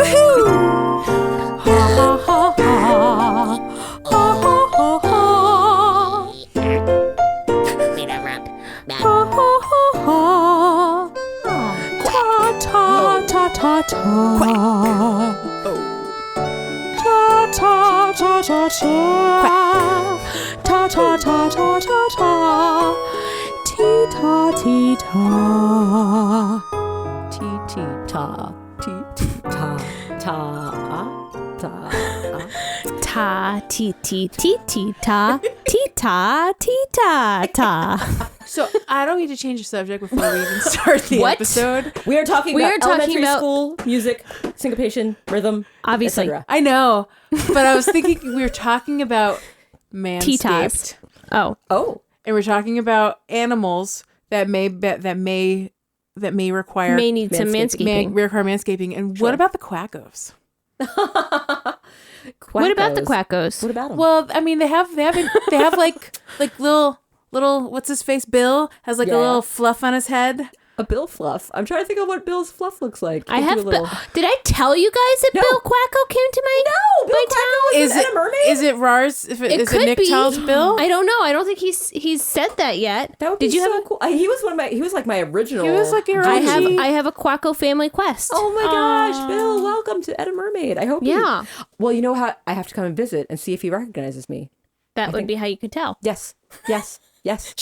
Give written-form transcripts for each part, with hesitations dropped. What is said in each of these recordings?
Woohoo! Ha ha ha ha. Ha ha ha ha. Ha ha ha ha. Ta ta ta ta ta. Ta ta ta ta ta. Ta ta ta ta ta ta. Tee ta tee ta. Tee tee ta. Tee tee ta. Ta. Ta. Ta ti ti ti ti ta ti ta ti ta ta. So I don't need to change the subject before we even start the episode. We are talking about elementary school music, syncopation, rhythm, Obviously. etc. I know, but I was thinking we were talking about Manscaped. Oh, And we're talking about animals that may require may need some manscaping. require manscaping. And what about the quackos? What about the quackos? What about them? Well, I mean, they have like little what's his face? Bill has like a little fluff on his head. A Bill fluff. I'm trying to think of what Bill's fluff looks like. I have. Did I tell you guys that Bill Quacko came to my Bill Quacko Is it Mermaid? Is it Rars? Is it Nick Child's Bill? I don't know. I don't think he's said that yet. That would be cool. He was like my original. He was like your I have a Quacko family quest. Oh my gosh, Bill! Welcome to Ed a Mermaid. I hope. Yeah. Well, you know how I have to come and visit and see if he recognizes me. That would be how you could tell. Yes. Because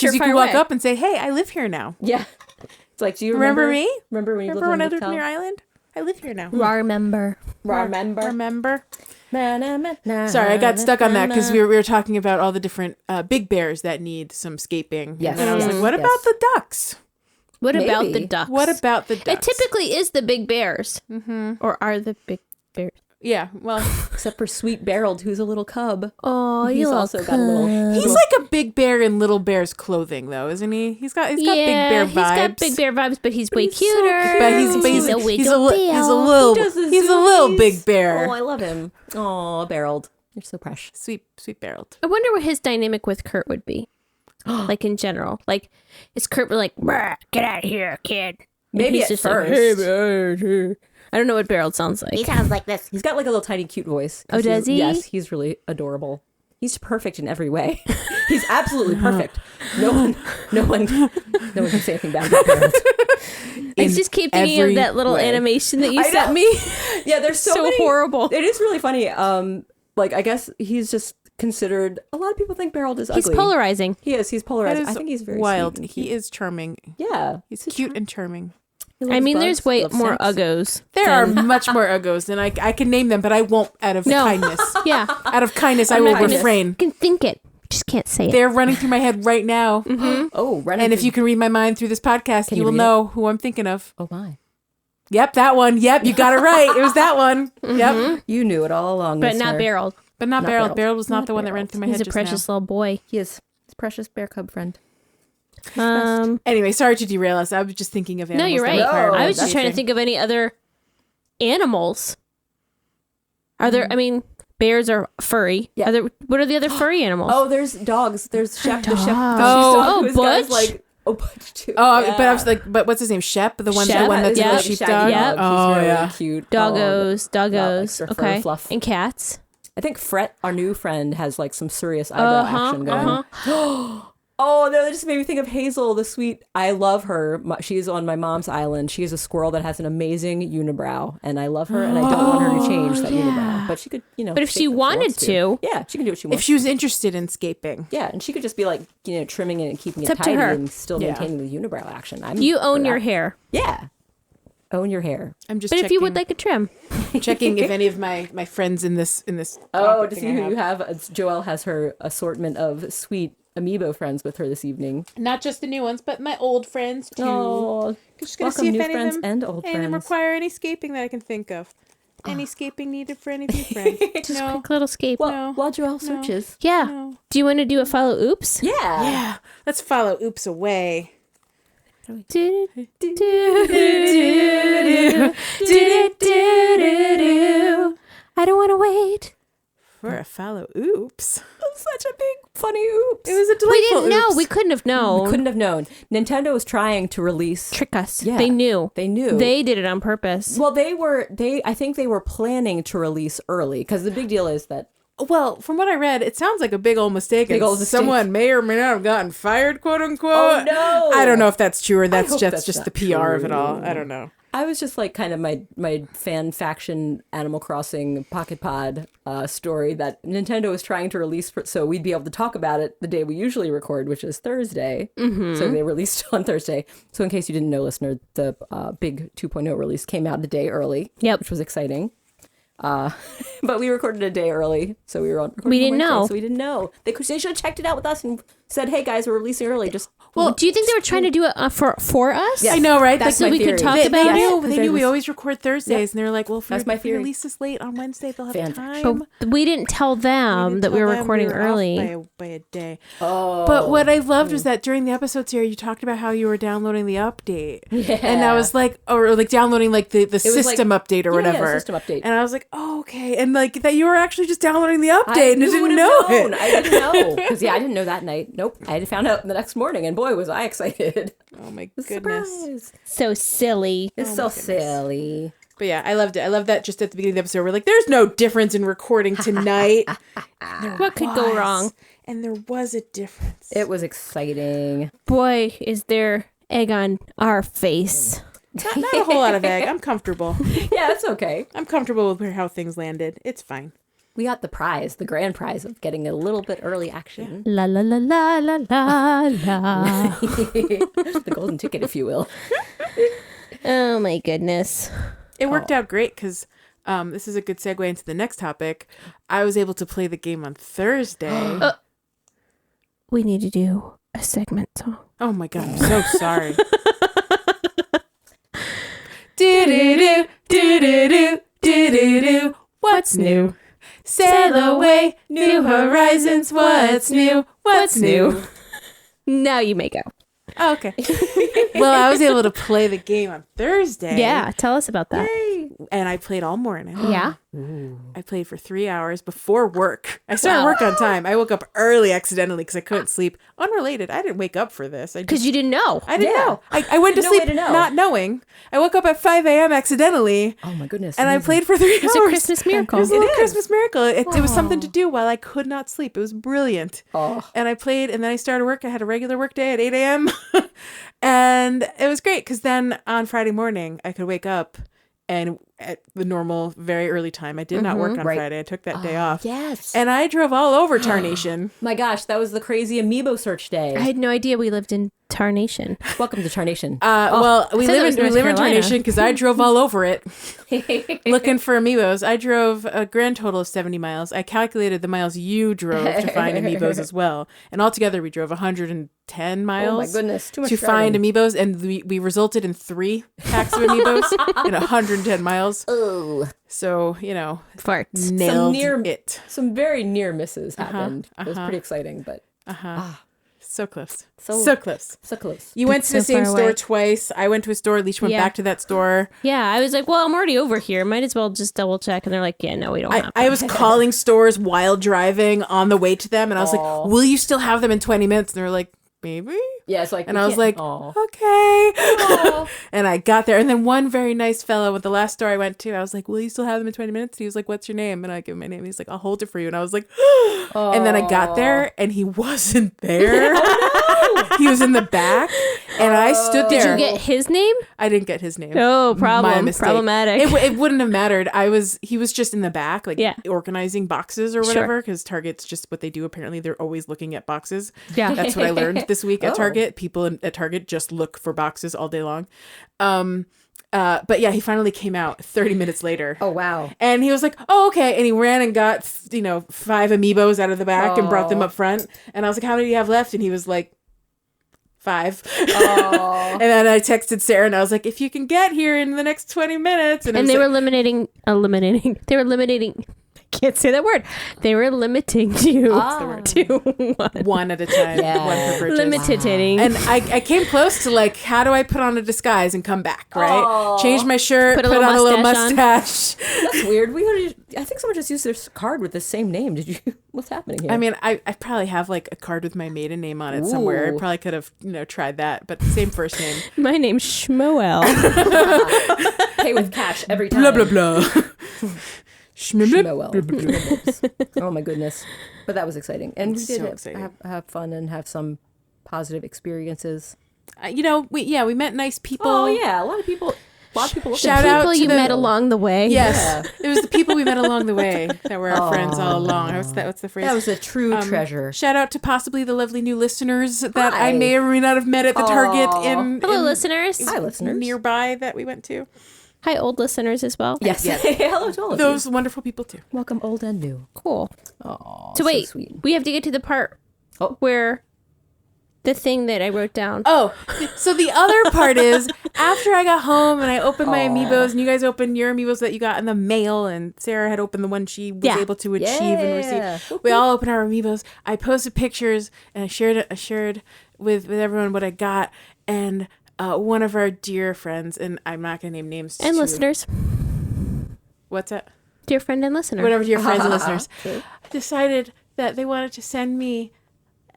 you can walk up and say, "Hey, I live here now." Yeah. It's like, do you remember me? Remember when you lived when I on lived on your island? I live here now. Remember. Sorry, I got stuck on that because we were talking about all the different big bears that need some scaping. Yes. And I was like, what about the ducks? What about the ducks? What about the ducks? It typically is the big bears. Mm-hmm. Or are the big bears? Yeah, well, except for Sweet Barreled, who's a little cub. Oh, he's also got a little. He's like a big bear in Little Bear's clothing, though, isn't he? He's got big bear vibes. He's got big bear vibes, but he's way cuter. So but he's a little big bear. Oh, I love him. Oh, Barreled, you're so precious. Sweet Barreled. I wonder what his dynamic with Kurt would be, like in general. Like, is Kurt like, get out of here, kid? Maybe at first. Like, hey, I don't know what Barreled sounds like. He sounds like this. He's got like a little tiny cute voice. Oh, does he? Yes, he's really adorable. He's perfect in every way. He's absolutely perfect. No one can say anything bad about Barreled. I just keep thinking of that little animation that you sent me. Yeah, there's so many, horrible. It is really funny. Like I guess he's just considered. A lot of people think Barreled is ugly. He's polarizing. He is. He's polarizing. I think he's very wild. Sweet He is charming. Yeah, he's cute and charming. I mean, there's way more uggos. There are much more uggos, and I can name them, but I won't out of kindness. Yeah. Out of kindness, I will refrain. You can think it. Just can't say it. They're running through my head right now. Mm-hmm. Oh, running. And if you can read my mind through this podcast, you will know who I'm thinking of. Oh, my. Yep, that one. Yep, you got it right. It was that one. Mm-hmm. Yep. You knew it all along. But not Barreled. But not Barreled. Barreled was not the one that ran through my head He's a just precious now. little boy. He is. His precious bear cub friend. Anyway, sorry to derail us. I was just thinking of animals. No, you're right. I was just trying to think of any other animals. Are there? I mean, bears are furry. Yeah. What are the other furry animals? Oh, there's dogs. There's Shep. The Shep. Butch. Butch too. Oh, yeah. But I was like, but what's his name? Shep, the one that's a sheepdog. Yep. Oh, really cute. Doggos. Okay. Fluff. And cats. I think Fret, our new friend, has like some serious eyebrow action going. Oh, no, that just made me think of Hazel, the sweet. I love her. She's on my mom's island. She is a squirrel that has an amazing unibrow, and I love her, and I don't want her to change that unibrow. But she could, But if she wanted to, yeah, she can do what she wants. If she was interested in scaping, yeah, and she could just be like, trimming it and keeping it tidy and still maintaining the unibrow action. You own your hair. Yeah, own your hair. I'm just. But if you would like a trim, checking if any of my friends in this. Oh, to see who you have. Joelle has her assortment of sweet amiibo friends with her this evening. Not just the new ones, but my old friends too. Oh, just gonna see if new any friends of them and old friends require any scaping that I can think of. Any scaping needed for any of you friends? just a quick little scape. While Joelle searches. Yeah. No. Do you want to do a follow oops? Yeah. Yeah. Let's follow oops away. I don't want to wait For a follow oops. such a big funny oops. It was a delightful We didn't know. oops. We couldn't have known. We couldn't have known. Nintendo was trying to release. Trick us. Yeah. They knew. They knew. They did it on purpose. Well, I think they were planning to release early because the big deal is that. Well, from what I read, it sounds like a big old mistake. Big old mistake. Someone may or may not have gotten fired, quote unquote. Oh, no. I don't know if that's true or that's hope just that's just the not PR of it true. all. I don't know. I was just like kind of my fan faction Animal Crossing Pocket Pod story that Nintendo was trying to release so we'd be able to talk about it the day we usually record, which is Thursday. Mm-hmm. So they released on Thursday. So in case you didn't know, listener, the big 2.0 release came out a day early, which was exciting. But we recorded a day early, so we were on. We didn't know. So we didn't know. They should have checked it out with us and said, "Hey guys, we're releasing early." Well, do you think they were trying to do it for us? Yes. I know, right? That's so my we theory. could talk They about knew, it. they knew we always record Thursdays, and they were like, "Well, if That's we my theory. release this late on Wednesday, they'll have Fan time." But we didn't tell them that we were recording off early. by a day. Oh. But what I loved was that during the episodes here, you talked about how you were downloading the update, and I was like, or like downloading like the system update or whatever, system update. and I was like, oh, okay, and like that you were actually just downloading the update, I and I didn't would've know known. it. I didn't know because I didn't know that night. Nope, I found out the next morning, and boy, was I excited! Oh my goodness. Surprise. So silly. It's so silly. But yeah, I loved it. I love that just at the beginning of the episode, we're like, there's no difference in recording tonight. What could go wrong? And there was a difference. It was exciting. Boy, is there egg on our face. Not a whole lot of egg. I'm comfortable. Yeah, that's okay. I'm comfortable with how things landed. It's fine. We got the prize, the grand prize of getting a little bit early action. La la la la la la la. The golden ticket, if you will. Oh my goodness. It worked out great because this is a good segue into the next topic. I was able to play the game on Thursday. We need to do a segment song. Oh my God, I'm so sorry. Do-do-do, do-do-do, do-do-do. What's new? Sail away, new horizons. What's new? What's new? Now you may go. Oh, okay. Well, I was able to play the game on Thursday. Yeah, tell us about that. And I played all morning. Yeah. I played for 3 hours before work. I started work on time. I woke up early accidentally because I couldn't sleep. Unrelated. I didn't wake up for this. Because you didn't know. I didn't Yeah. know. I went to No way sleep to know. not knowing. I woke up at 5 a.m. accidentally. Oh my goodness. And I played for 3 hours. It's a Christmas miracle. It was a little Christmas miracle. It was something to do while I could not sleep. It was brilliant. Oh. And I played, and then I started work. I had a regular work day at 8 a.m. And it was great because then on Friday morning, I could wake up and at the normal, very early time. I did not work on Right. Friday. I took that day off. Yes. And I drove all over Tarnation. My gosh, that was the crazy amiibo search day. I had no idea we lived in Tarnation. Welcome to Tarnation. Well, we said it live was in North Carolina. Tarnation because I drove all over it looking for amiibos. I drove a grand total of 70 miles. I calculated the miles you drove to find amiibos as well. And altogether, we drove 110 miles. Oh my goodness, too much to find driving. amiibos. And we resulted in 3 packs of amiibos in 110 miles. Oh. So, Farts. nailed near- it. Some very near misses happened. It was pretty exciting, but So close. So- So close. so close. You went to the so same far store away. twice. I went to a store. Leesh went Yeah. back to that store. Yeah, I was like, well, I'm already over here. Might as well just double check. And they're like, yeah, no, we don't have I was calling stores while driving on the way to them, and I was like, "Will you still have them in 20 minutes?" And they were like, "Maybe." Yeah, it's like, And we I was can't- like, Aw. "Okay." And I got there, and then one very nice fellow with the last store I went to, I was like, "Will you still have them in 20 minutes?" And he was like, "What's your name?" And I give him my name. He's like, "I'll hold it for you." And I was like, and then I got there, and he wasn't there. He was in the back, and I stood Did there. you get his name? I didn't get his name. Oh, My problem. mistake. Problematic. It wouldn't have mattered. He was just in the back, like Yeah. organizing boxes or Sure. whatever, because Target's just what they do. Apparently, they're always looking at boxes. Yeah. That's what I learned this week at Oh. Target. People at Target just look for boxes all day long. But yeah, he finally came out 30 minutes later. Oh, wow. And he was like, "Oh, okay." And he ran and got, 5 amiibos out of the back and brought them up front. And I was like, "How many do you have left?" And he was like, 5. And then I texted Sarah and I was like, "If you can get here in the next 20 minutes." And, And they were eliminating. They were eliminating. I can't say that word. They were limiting you to one. one at a time. Yeah. One per purchase. Limiting. And I came close to like, how do I put on a disguise and come back, right? Change my shirt, Put a put little on a little mustache on. mustache. That's weird. I think someone just used their card with the same name. Did you? What's happening here? I mean, I probably have like a card with my maiden name on it somewhere. I Ooh. probably could have, tried that, but same first name. My name's Shmoel. Pay with cash every time. Blah, blah, blah. Shmoel. Oh my goodness. But that was exciting. And we So did exciting. have fun and have some positive experiences. We met nice people. Oh yeah, a lot of people Shout out People to you the- met along the way. Yes, it was the people we met along the way that were our friends all along. What's the phrase? That was a true treasure. Shout out to possibly the lovely new listeners that Hi. I may or may not have met at the Target in Hello, listeners. Hi, listeners. nearby that we went to. Hi, old listeners as well. Yes. Hello to all of you. Those wonderful people too. Welcome, old and new. Cool. Oh, So wait, sweet. we have to get to the part where the thing that I wrote down. Oh, so the other part is after I got home and I opened my amiibos and you guys opened your amiibos that you got in the mail and Sarah had opened the one she was able to achieve and receive. We all opened our amiibos. I posted pictures and I shared with everyone what I got, and one of our dear friends, and I'm not gonna name names And listeners. What's that? Dear friend and listener. Whatever dear friends and listeners decided that they wanted to send me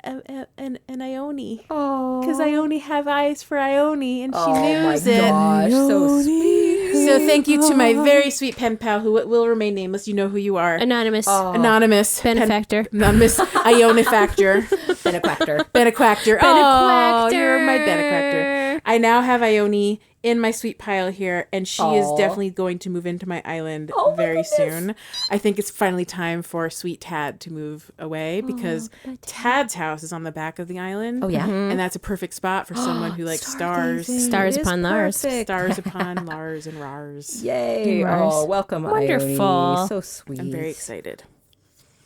an Ione. Because Ione have eyes for Ione, and she knows it. Gosh, so sweet. So thank you to my very sweet pen pal, who will remain nameless. You know who you are. Anonymous. Anonymous. Benefactor. Anonymous Ione Factor. Benequactor. Benequactor. Oh, you're my Benequactor. I now have Ione in my sweet pile here, and she is definitely going to move into my island very soon. I think it's finally time for sweet Tad to move away because Tad's house is on the back of the island. Oh yeah. And that's a perfect spot for someone who likes stars. Stars upon Lars. Stars upon Lars and Rars. Yay. Mars. Oh, welcome, Wonderful. Ione. So sweet. I'm very excited.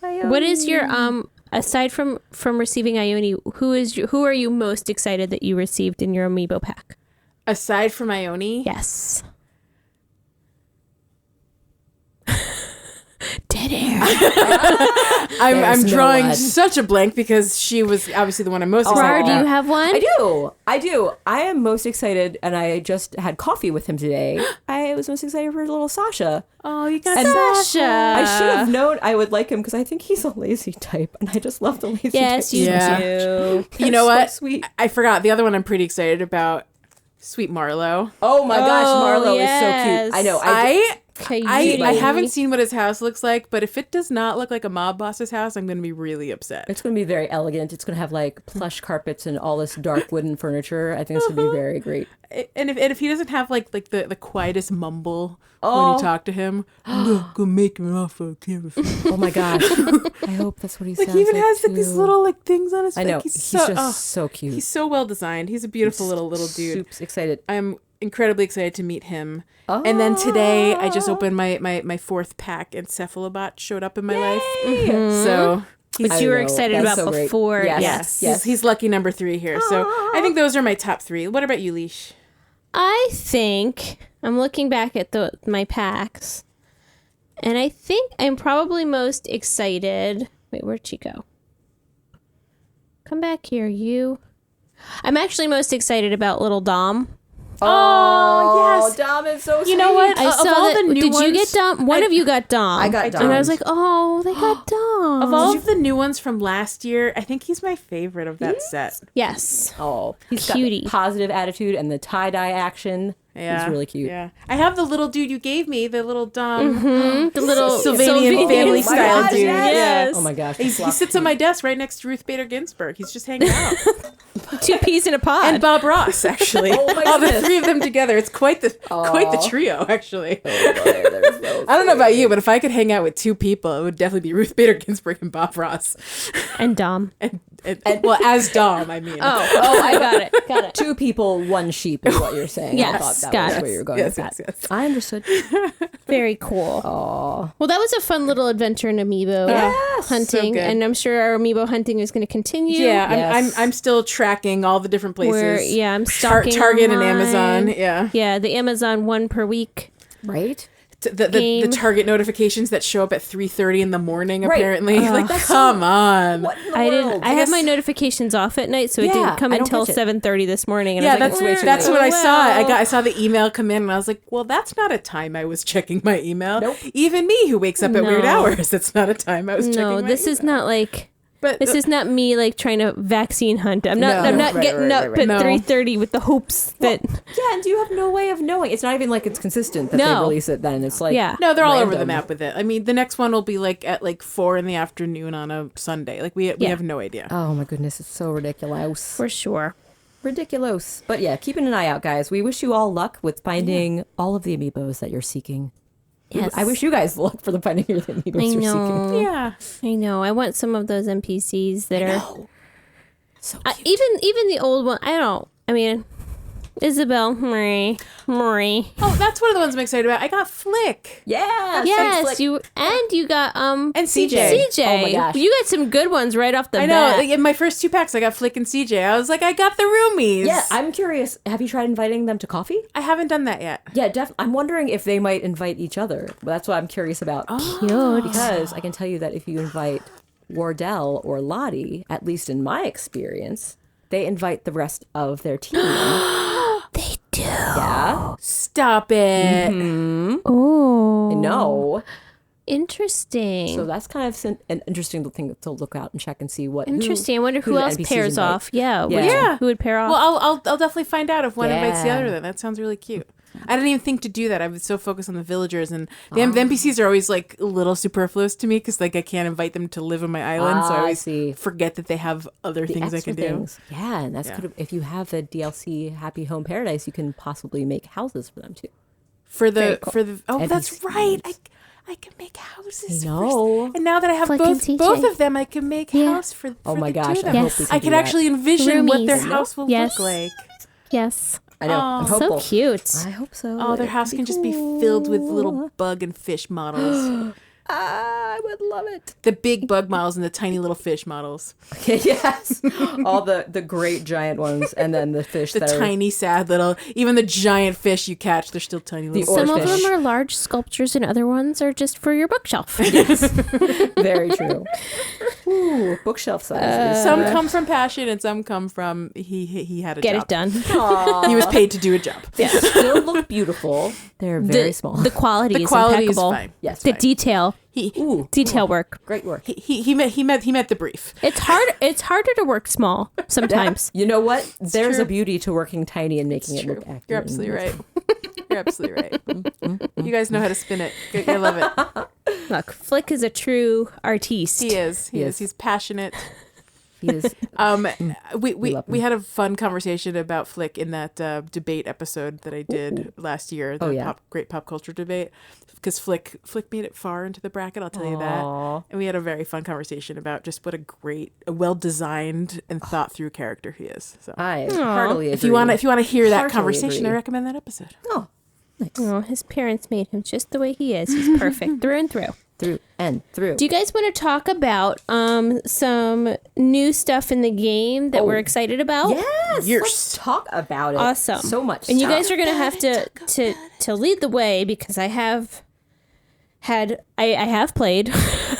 What is your aside from receiving Ione, who are you most excited that you received in your amiibo pack? Aside from Ione, Yes. Dead air. I'm There's no drawing one. such a blank because she was obviously the one I'm most excited Rar, do about. you have one? I do. I am most excited, and I just had coffee with him today. I was most excited for little Sasha. Oh, you got And Sasha. I should have known I would like him because I think he's a lazy type, and I just love the lazy type. Yes, you Yeah. do. You know So what? sweet. I forgot the other one I'm pretty excited about. Sweet Marlowe. Oh my gosh, Marlo is so yes. cute. I know. I haven't seen what his house looks like, but if it does not look like a mob boss's house, I'm going to be really upset. It's going to be very elegant. It's going to have like plush carpets and all this dark wooden furniture. I think it's going to be very great. And if he doesn't have like the quietest mumble when you talk to him, I'm gonna make him an offer. Oh my gosh. I hope that's what he Like sounds he even like has like these too. little like things on his face. I know. He's He's so, just so cute. He's so well designed. He's a beautiful little dude. Soup's excited. I'm incredibly excited to meet him. And then today I just opened my fourth pack and Cephalobot showed up in my life. So Which I you were know. excited That's about so great. before. Yes. he's lucky number 3 here. So I think those are my top 3. What about you, Leesh? I think I'm looking back at my packs, and I think I'm probably most excited. Wait, where'd she go? Come back here, you. I'm actually most excited about little Dom. Oh, yes. Dom is so sweet. You know what? I Of saw all that. the new Did you ones- get Dom? One of you got Dom. I got And I was Dom. like, oh, they got Dom. Of all of the new ones from last year, I think he's my favorite of that set. Yes. Oh, he's Cutie. got the positive attitude and the tie-dye action. Yeah, He's really cute. Yeah, I have the little dude you gave me, the little Dom, The little Sylvanian family Oh my style gosh, dude. yes. Oh my gosh. He sits on my desk right next to Ruth Bader Ginsburg. He's just hanging out. 2 peas in a pod. And Bob Ross, actually. Oh my All the goodness. 3 of them together. It's quite the trio, actually. I I don't know about you, but if I could hang out with 2 people, it would definitely be Ruth Bader Ginsburg and Bob Ross. and Dom. And well, as Dom, I mean. Oh, I got it. Got it. 2 people, 1 sheep is what you're saying. Yes, I thought that got was it. where you were going Yes, with yes, that. yes. I understood. Very cool. Well, that was a fun little adventure in amiibo hunting, good. and I'm sure our amiibo hunting is going to continue. Yeah, Yes. I'm still tracking all the different places. I'm stalking Target and online. Amazon. Yeah. Yeah, the Amazon one per week. Right? the Target notifications that show up at 3:30 in the morning. Apparently, like come on. What in the I world? didn't. I had my notifications off at night, so it didn't come I don't until catch it. 7:30 this morning. And Yeah, I was like, that's what I saw. I saw the email come in, and I was like, "Well, that's not a time I was checking my email." Nope. Even me, who wakes up at weird hours, that's not a time I was checking. No, my this email. is not like. But This is not me like trying to vaccine hunt. I'm not getting up at No. 3:30 with the hopes that. Yeah, and you have no way of knowing. It's not even like it's consistent that they No. release it then. It's like No, they're all over the random. map with it. I mean, the next one will be like at like 4 p.m. on a Sunday. Like we have no idea. Oh my goodness, it's so ridiculous. For sure. Ridiculous. But yeah, keeping an eye out, guys. We wish you all luck with finding all of the amiibos that you're seeking. Yes. I wish you guys luck for the finding your amiibos I you're know. seeking. Yeah. I know. I want some of those NPCs that are. So cute. Even the old one. I mean, Isabel, Marie. Oh, that's one of the ones I'm excited about. I got Flick. Yeah. Yes, like, you got And CJ. CJ. Oh my gosh. You got some good ones right off the I know. bat. Like, in my first 2 packs, I got Flick and CJ. I was like, I got the roomies. Yeah, I'm curious. Have you tried inviting them to coffee? I haven't done that yet. Yeah, I'm wondering if they might invite each other. But that's what I'm curious about. Cute. Because I can tell you that if you invite Wardell or Lottie, at least in my experience, they invite the rest of their team. They do. Yeah. Stop it. Oh. No. Interesting. So that's kind of an interesting thing to look out and check and see what. Interesting. I wonder who the else NPCs pairs invite. off. Yeah. Yeah. Who would pair off? Well, I'll definitely find out if one invites the Yeah. other. Then that sounds really cute. I didn't even think to do that. I was so focused on the villagers, and the NPCs are always like a little superfluous to me because like I can't invite them to live on my island, so I I always see. forget that they have other The things I extra can do. things. Yeah, and that's if you have the DLC Happy Home Paradise, you can possibly make houses for them too. For Very the cool. for the that's NPCs. right. I can make houses. I know. And now that I have Flick and both CJ. of them, I can make house for Oh for my the gosh, two I of them. Yes. hope we can I do can that. actually envision what their Roomies. house will Yes. look like. yes. I know. I'm So hopeful. cute. I hope so. Oh, their It'd house be can just be cool. filled with little bug and fish models. I would love it. The big bug models and the tiny little fish models. Okay, yes. All the great giant ones, and then the fish The that are tiny, sad little. Even the giant fish you catch, they're still tiny little. or Some of fish. them are large sculptures, and other ones are just for your bookshelf. very true. Ooh, bookshelf sizes. Some come from passion, and some come from he had a Get job. it done. He was paid to do a job. They still look beautiful. They're very small. The quality The is quality is impeccable. fine. yes, The fine. detail, Ooh, detail work. great work. He met the brief. It's hard. It's harder to work small sometimes. You know what? There's true. a beauty to working tiny and making it look accurate. You're absolutely right. You're absolutely right. You guys know how to spin it. I love it. Look, Flick is a true artiste. He is. He He is. is. He's passionate. He is. We love him. we had a fun conversation about Flick in that debate episode that I did last year. The Oh, yeah. great pop culture debate. Because Flick made it far into the bracket, I'll tell you Aw. that. And we had a very fun conversation about just what a well designed and thought through character he is. So I heartily agree. if you want to hear that Heartily conversation, I agree. recommend that episode. Oh, nice. Oh, his parents made him just the way he is. He's perfect through and through. Through and through. Do you guys want to talk about some new stuff in the game that we're excited about? Yes. Yes. Let's talk about it. Awesome. So much. And you stuff. guys are going to have to lead the way because I have played,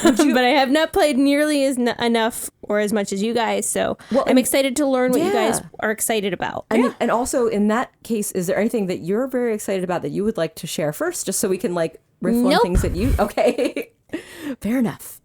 but I have not played nearly enough or as much as you guys. So I'm excited to learn what you guys are excited about. I mean, and also in that case, is there anything that you're very excited about that you would like to share first, just so we can like riff on Nope. things that you? Okay, fair enough.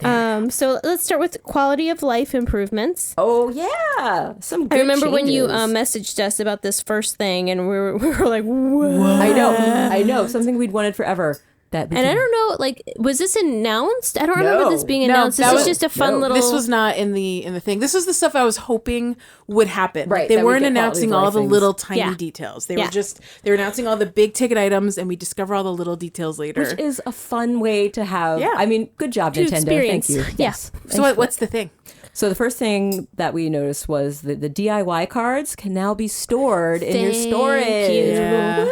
So let's start with quality of life improvements. Oh yeah, some. Good I remember when you changes. messaged us about this first thing, and we were like, "What?" I know, something we'd wanted forever. That And I don't know, like, was this announced? I don't remember this being announced. that This was- is just a fun little. This was not in the thing. This is the stuff I was hoping would happen. Right, Like, they that we weren't get announcing quality all life the things. little tiny Yeah. details. They Yeah. were announcing all the big ticket items, and we discover all the little details later. which is a fun way to have. Yeah. I mean, good job, To Nintendo. experience. Thank you. Yeah. Yes. So what's the thing? So the first thing that we noticed was that the DIY cards can now be stored in your Thank storage. you. Yeah.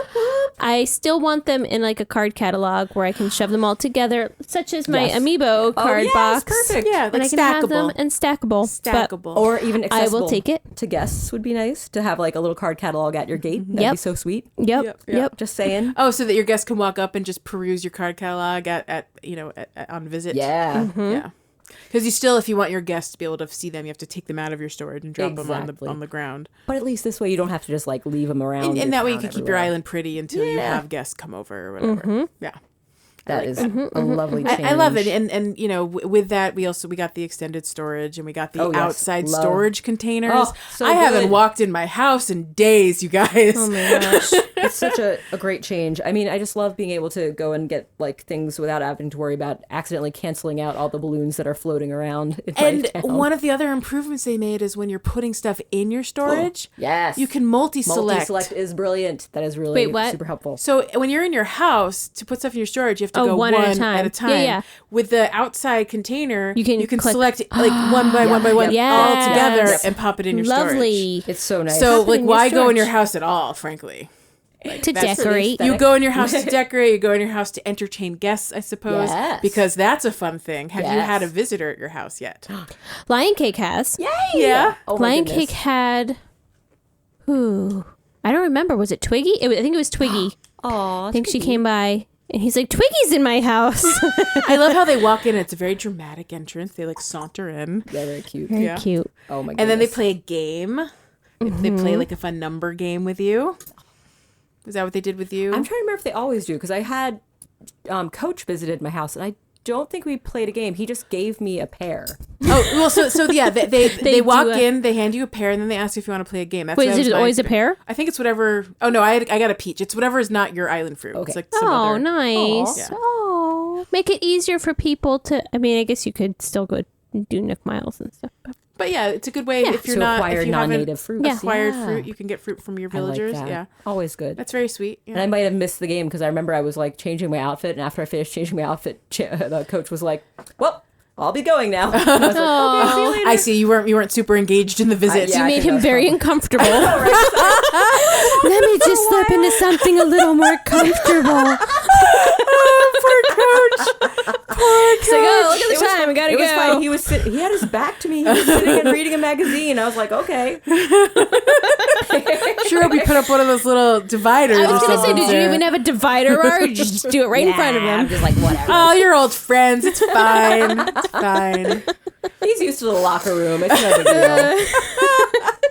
I still want them in like a card catalog where I can shove them all together, such as my Yes. amiibo card box. Perfect. Yeah, And like I can have them stackable. and stackable. Stackable. Or even I accessible. will take it. To guests would be nice to have like a little card catalog at your gate. That'd Yep. be so sweet. Yep. Yep. Just saying. Oh, so that your guests can walk up and just peruse your card catalog at on visit. Yeah. Yeah. Because you still, if you want your guests to be able to see them, you have to take them out of your storage and drop them Exactly. on the ground. But at least this way you don't have to just like leave them around. And that way you town can keep your everywhere. island pretty until you have guests come over or whatever. Yeah. That is a lovely change. I love it, and with that we got the extended storage and we got the Oh, yes. outside Love. storage containers. Oh, so I haven't good. walked in my house in days, you guys. Oh my gosh. It's such a great change. I mean, I just love being able to go and get like things without having to worry about accidentally canceling out all the balloons that are floating around in And my town. one of the other improvements they made is when you're putting stuff in your storage, Yes. you can multi-select. Multi-select is brilliant. That is really Wait, what? super helpful. So when you're in your house to put stuff in your storage, you have to go one at a time. Yeah, yeah. With the outside container, You can click- select like one by one by one all Yes. together and pop it in your storage. Lovely. It's so nice. So Pop it like in your why go in your storage. house at all, frankly? To that's decorate. pretty You go in your house to decorate, you go in your house to entertain guests, I suppose. Yes. Because that's a fun thing. Have you Yes. had a visitor at your house yet? Lion Cake has. Yay! Yeah. Oh my Lion goodness. Cake had. Who? I don't remember. Was it Twiggy? I think it was Twiggy. Aw, I think she came by and he's like, Twiggy's in my house. I love how they walk in. It's a very dramatic entrance. They like saunter in. they're very cute. Very Yeah. cute. Oh my goodness. And then they play a game. They play like a fun number game with you. Is that what they did with you? I'm trying to remember if they always do because I had Coach visited my house and I don't think we played a game. He just gave me a pair. Oh, well, so yeah, they do walk a- in, they hand you a pair, and then they ask you if you want to play a game. That's Wait, what is was it my always a experience. pair? I think it's whatever. Oh no, I got a peach. It's whatever is not your island fruit. Okay. It's like some Oh, other. nice. Yeah. Oh, make it easier for people to. I mean, I guess you could still go do Nook Miles and stuff. But yeah, it's a good way if you're to not acquire if you haven't non-native fruits. Yeah. acquired fruit, you can get fruit from your I like villagers. that. Yeah, Always good. that's very sweet. Yeah. And I might have missed the game because I remember I was like changing my outfit, and after I finished changing my outfit, the coach was like, "Well, I'll be going now." And I was like, "Okay, see you later." I see you weren't super engaged in the visit. yeah. You I made think him that's very probably- uncomfortable. Let me just slip into something a little more comfortable. Poor coach. It's like, oh, look at the time. I gotta It was fine. go. He had his back to me. He was sitting and reading a magazine. I was like, okay. Sure hope you put up one of those little dividers. I was or gonna say, something, did you Sarah. even have a divider, or did you just do it right in front of I'm him? just like, whatever. Oh, you're old friends. It's fine. It's fine. He's used to the locker room. It's no big deal.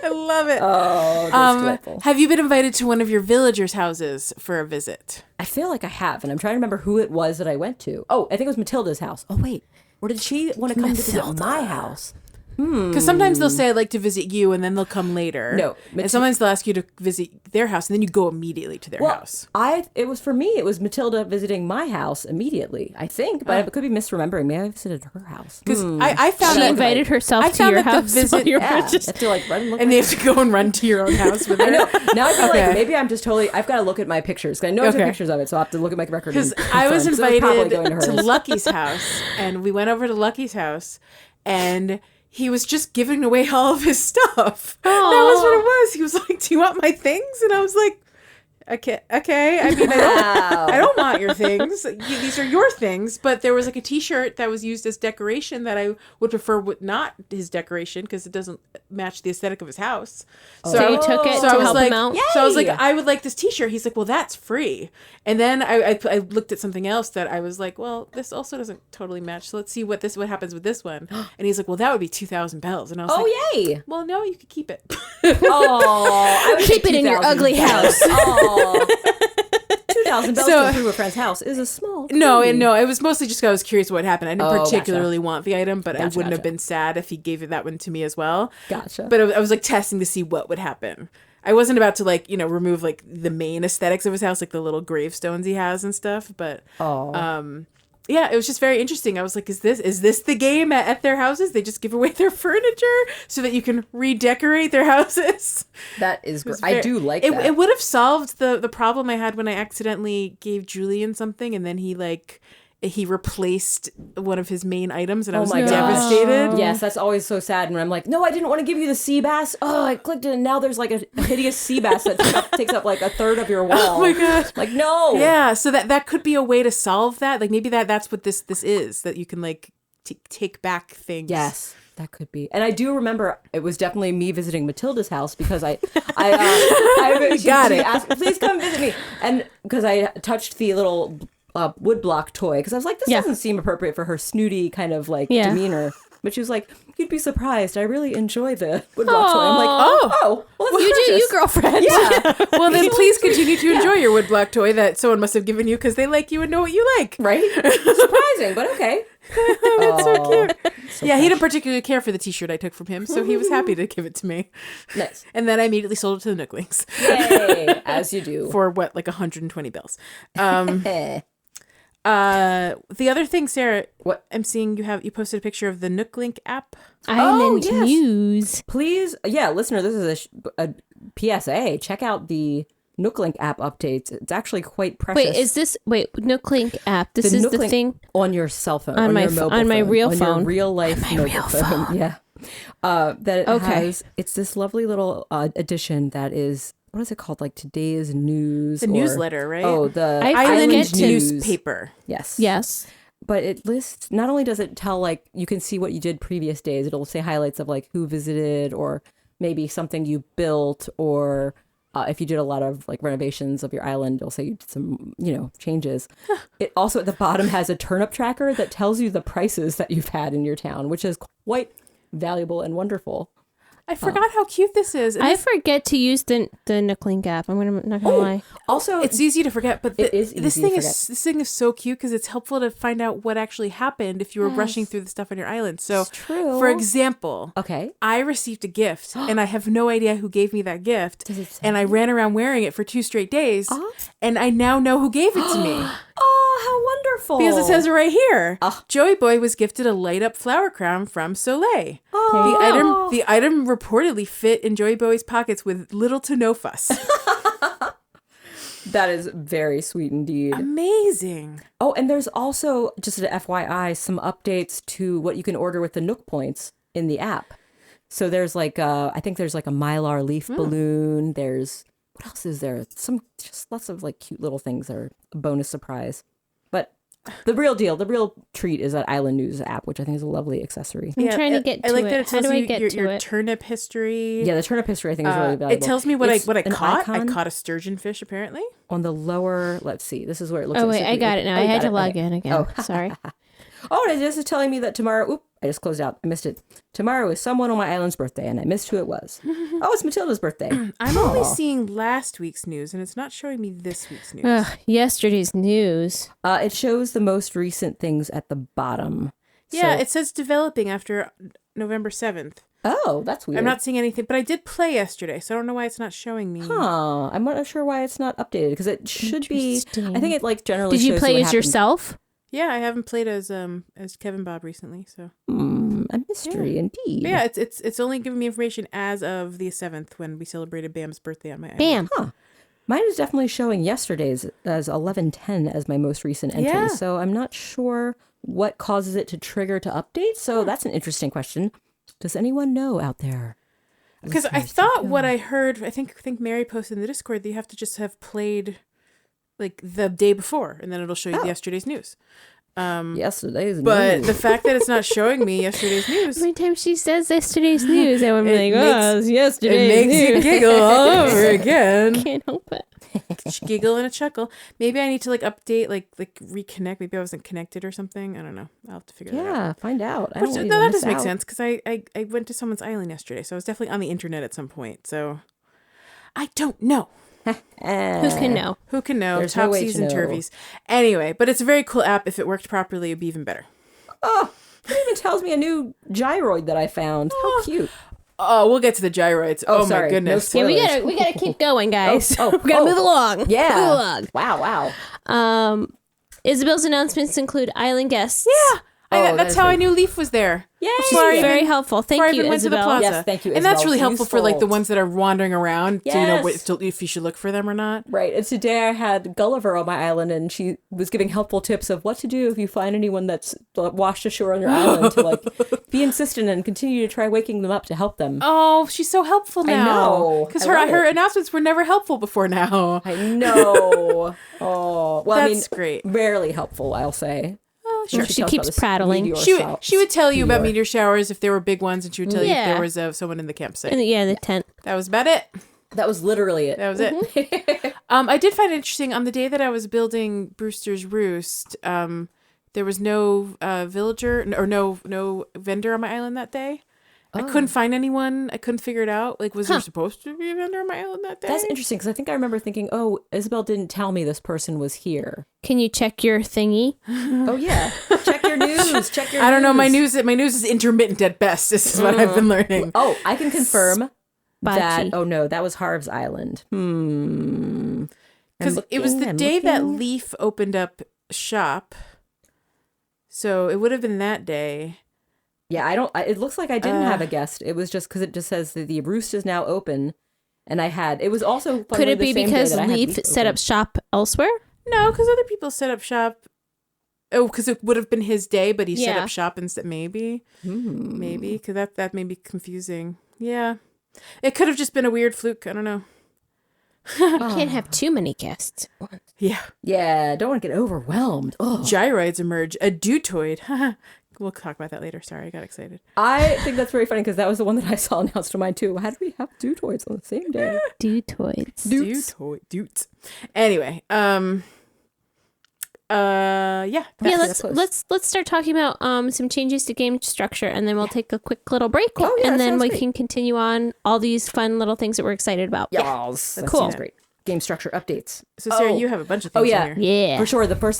I love it. Oh, that's delightful. Have you been invited to one of your villagers' houses for a visit? I feel like I have, and I'm trying to remember who it was that I went to. Oh, I think it was Matilda's house. Oh, wait. Or did she want to come to visit my house? Because sometimes they'll say, I'd like to visit you, and then they'll come later. No, And sometimes they'll ask you to visit their house, and then you go immediately to their house. It was for me. It was Matilda visiting my house immediately. I think, but I could be misremembering. Maybe I visited her house. Because I found She that invited herself I to found your that the house. visit- while you were Yeah, just- I have to like run and look. and they have to go and run to your own house with her. I know. Now I feel Okay. like maybe I'm just totally. I've got to look at my pictures. 'Cause I know I took Okay. pictures of it, so I will have to look at my record. Because and I was confirm. So it probably invited going to hers. Lucky's house, and we went over to Lucky's house, and he was just giving away all of his stuff. That was what it was. He was like, "Do you want my things?" And I was like, Okay. I mean, I don't want your things. These are your things. But there was like a T-shirt that was used as decoration that I would prefer not his decoration because it doesn't match the aesthetic of his house. So you took it to I was help like, him out? So I was like, Yay! I would like this T-shirt. He's like, well, that's free. And then I looked at something else that I was like, well, this also doesn't totally match. So let's see what happens with this one. And he's like, well, that would be 2,000 bells. And I was like, Oh yay! well, no, you could keep it. Oh, I would Keep say it in your 2,000 ugly bells. house. Oh, 2,000 bells So- to improve a friend's house is a small. No, fee. and no, it was mostly just 'cause I was curious what happened. I didn't Oh, particularly want the item, but I Gotcha, wouldn't have gotcha. been sad if he gave that one to me as well. Gotcha. But I was like testing to see what would happen. I wasn't about to remove like the main aesthetics of his house, like the little gravestones he has and stuff. But yeah, it was just very interesting. I was like, is this the game at their houses? They just give away their furniture so that you can redecorate their houses. That is great. It was I do like it. that. It would have solved the problem I had when I accidentally gave Julian something and then he he replaced one of his main items, and I was my gosh. devastated. Yes, that's always so sad when I'm like, no, I didn't want to give you the sea bass. Oh, I clicked it, and now there's like a hideous sea bass that takes up like a third of your wall. Oh my gosh. Like, no. Yeah, so that could be a way to solve that. Like maybe that's what this is, that you can like take back things. Yes. That could be. And I do remember it was definitely me visiting Matilda's house because I she asked, please come visit me. And because I touched the little woodblock toy because I was like, this doesn't seem appropriate for her snooty kind of like demeanor. But she was like, you'd be surprised. I really enjoy the woodblock toy. I'm like, well, that's you do you, girlfriend. Yeah. Well, then please continue to enjoy your woodblock toy that someone must have given you because they like you and know what you like. Right? Surprising, but okay. That's so cute. So he didn't particularly care for the t-shirt I took from him, so he was happy to give it to me. Nice. And then I immediately sold it to the Nooklings. Yay, as you do. For what, like 120 bells. The other thing, Sarah, what I'm seeing you posted a picture of the Nooklink app. Island news. Please, listener, this is a PSA. Check out the Nooklink app updates. It's actually quite precious. Nooklink app. This is the thing on your cell phone, on my real on phone, your real life mobile phone. Yeah, that it has. It's this lovely little edition that is. What is it called? Like today's news, newsletter, right? Oh, the Island news newspaper. Yes. But it lists. Not only does it tell like you can see what you did previous days. It'll say highlights of like who visited or maybe something you built or. If you did a lot of like renovations of your island, it'll say you did some, changes. It also at the bottom has a turnip tracker that tells you the prices that you've had in your town, which is quite valuable and wonderful. I forgot how cute this is. I forget to use the Nooklink app. I'm not gonna lie. Also, it's easy to forget, but this thing is so cute because it's helpful to find out what actually happened if you were rushing through the stuff on your island. So, true. For example, I received a gift and I have no idea who gave me that gift, and I ran around wearing it for 2 straight days, and I now know who gave it to me. Oh, how wonderful! Because it says it right here. JoeyBoey was gifted a light up flower crown from Soleil. The item reportedly fit in JoeyBoey's pockets with little to no fuss. That is very sweet indeed. Amazing. Oh, and there's also, just an FYI, some updates to what you can order with the Nook points in the app. So there's like, I think there's like a Mylar leaf balloon. There's, what else is there? Just lots of like cute little things that are a bonus surprise. But the real deal, the real treat is that Island News app, which I think is a lovely accessory. I'm trying to get to it. I like that it tells your turnip history. Yeah, the turnip history I think is really valuable. It tells me what I caught. I caught a sturgeon fish apparently. On the lower, let's see, this is where it looks. Oh wait, I got it now. I had to log in again. Oh, sorry. Oh, and this is telling me that tomorrow. I just closed out. I missed it. Tomorrow is someone on my island's birthday, and I missed who it was. Oh, it's Matilda's birthday. I'm only seeing last week's news, and it's not showing me this week's news. Yesterday's news. It shows the most recent things at the bottom. Yeah, it says developing after November 7th. Oh, that's weird. I'm not seeing anything, but I did play yesterday, so I don't know why it's not showing me. Huh. I'm not sure why it's not updated, because it should be. I think it like generally Did you shows play what as happened. yourself? Yeah, I haven't played as Kevin Bob recently, so. A mystery indeed. But yeah, it's only giving me information as of the 7th when we celebrated Bam's birthday on my island. Bam. Huh. Mine is definitely showing yesterday's as 11:10 as my most recent entry. Yeah. So I'm not sure what causes it to trigger to update. So that's an interesting question. Does anyone know out there? Because I thought what I heard, I think Mary posted in the Discord that you have to just have played like the day before, and then it'll show you yesterday's news. Yesterday's but news. The fact that it's not showing me yesterday's news. Every time she says yesterday's news, I'm like, it's yesterday's news. It makes you giggle all over again. Can't help it. Giggle and a chuckle. Maybe I need to like update, like reconnect. Maybe I wasn't connected or something. I don't know. I'll have to figure that out. Yeah, find out. No, that does make sense because I went to someone's island yesterday, so I was definitely on the internet at some point. So I don't know. Who can know? Who can know? There's no way Topsies to and know. turvies. Anyway, but it's a very cool app. If it worked properly, it'd be even better. Oh, it even tells me a new gyroid that I found. How cute. Oh, we'll get to the gyroids. Oh sorry. my goodness. No Yeah, we gotta keep going, guys. We gotta move along. Yeah. Move along. Wow. Isabel's announcements include island guests. Yeah. That's how I knew Leaf was there. Yay! She's very helpful. Thank you, went to the Isabel. plaza. Yes, thank you, And that's Isabel. really helpful for like the Useful. ones that are wandering around. Yes. So you know if you should look for them or not. Right. And today I had Gulliver on my island, and she was giving helpful tips of what to do if you find anyone that's washed ashore on your island to like be insistent and continue to try waking them up to help them. Oh, she's so helpful now. know. Because I love her it. announcements were never helpful before now. I know. Oh, well, That's great. great. Rarely helpful, I'll say. Oh, sure. She tells keeps about the prattling. meteor She would tell you about meteor. meteor showers if there were big ones, and she would tell you if Yeah. there was someone in the campsite. The tent. That was about it. That was literally it. That was it. I did find it interesting on the day that I was building Brewster's Roost. There was no villager or no vendor on my island that day. I couldn't find anyone. I couldn't figure it out. Like, was there supposed to be a vendor on my island that day? That's interesting because I think I remember thinking, oh, Isabel didn't tell me this person was here. Can you check your thingy? Oh, yeah. Check your news. Check your I don't know. My news. news is intermittent at best. This is what I've been learning. Oh, I can confirm that. Bachi. Oh, no, that was Harv's Island. Because it was the day that Leaf opened up shop. So it would have been that day. Yeah, it looks like I didn't have a guest. It was just because it just says that the roost is now open. And it was also. Could it be because Leaf Leaf set up shop elsewhere? No, because other people set up shop. Oh, because it would have been his day, but he set Yeah. up shop instead. Maybe, because that may be confusing. Yeah, it could have just been a weird fluke. I don't know. Can't have too many guests. Yeah, Yeah, don't want to get overwhelmed. Oh. gyroids emerge. A dutoid. We'll talk about that later. Sorry, I got excited. I think that's very funny because that was the one that I saw announced to mine too. How did we have dutoids on the same day? Dutoids. Dutoid. Anyway, yeah. Yeah, That's let's start talking about some changes to game structure, and then we'll take a quick little break, Oh, yeah, and that then sounds we great. can continue on all these fun little things that we're excited about. Yes, that Cool. sounds great. Game structure updates. So Sarah, you have a bunch of things yeah. in here. Yeah. For sure. One of the first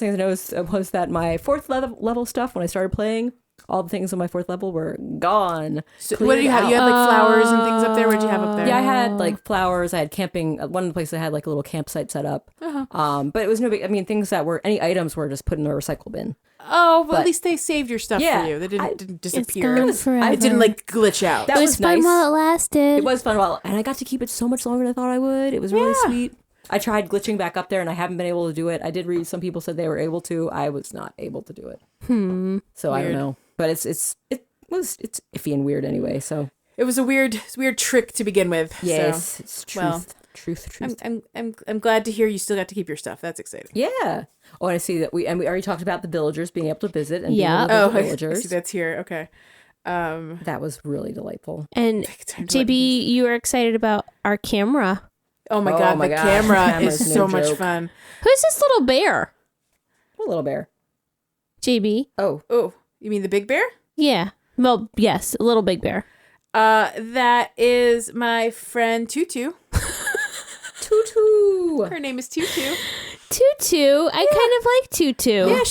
things I noticed was that my fourth level stuff, when I started playing, all the things on my fourth level were gone. So what do you have? You had like flowers and things up there. What did you have up there? Yeah, I had like flowers. I had camping. One of the places I had like a little campsite set up. But it was no big. I mean, things that were any items were just put in the recycle bin. Oh, well, But- at least they saved your stuff Yeah, for you. They didn't It's disappear. gone forever. It didn't like glitch out. That It was was fun nice. while it lasted. It was fun and I got to keep it so much longer than I thought I would. It was really sweet. I tried glitching back up there and I haven't been able to do it. I did read some people said they were able to. I was not able to do it. So I don't Weird. know. But it's iffy and weird anyway. So It was a weird trick to begin with. yes, So. it's truth. well, Truth. I'm glad to hear you still got to keep your stuff. That's exciting. Yeah. Oh, and I see that we already talked about the villagers being able to visit and Yeah. being able to Oh, visit I villagers. see that's here. Okay. That was really delightful. And time to let JB, you were excited about our camera. Oh my Oh god, my the gosh, camera camera's is no so much joke. fun. Who's this little bear? A little bear. JB. Oh, Oh, you mean the big bear? Yeah. Well, yes, a little big bear. That is my friend Tutu. Tutu. Her name is Tutu. Tutu. I kind of like Tutu. Yeah,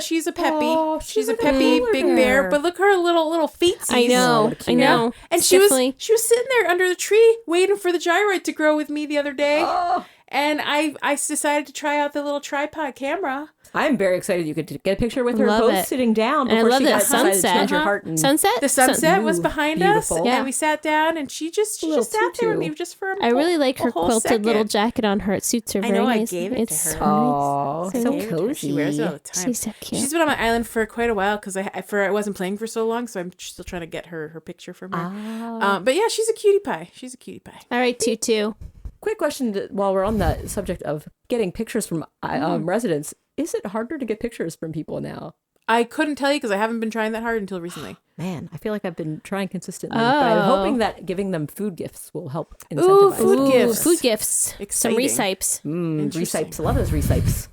she's a peppy. Oh, she's a like a peppy polar big bear. bear. But look her little feetsies. I know. what a I cute- know. And It's she was definitely- sitting there under the tree waiting for the gyroid to grow with me the other day. Oh. And I decided to try out the little tripod camera. I'm very excited you could get a picture with her Love both it. sitting down And I before love she that decided to sunset. change her heart. And Sunset? The sunset was Ooh, behind us, beautiful. Yeah. and we sat down, and she just Little sat there with Tutu. me just for a I really like a her whole quilted little second. jacket on her. It suits her I very know, I nice. gave it to It's her. so Oh, nice. so Gave it to her. She wears it all the time. She's so cute. She's been on my island for quite a while because I wasn't playing for so long, so I'm still trying to get her picture from her. But yeah, she's a cutie pie. She's a cutie pie. All right, Tutu. quick question while we're on the subject of getting pictures from residents. Is it harder to get pictures from people now? I couldn't tell you because I haven't been trying that hard until recently. Man, I feel like I've been trying consistently, but I'm Oh. hoping that giving them food gifts will help incentivize. Ooh, food Ooh, gifts. Food gifts. Some Exciting. recipes. Interesting. Recipes. I love those recipes.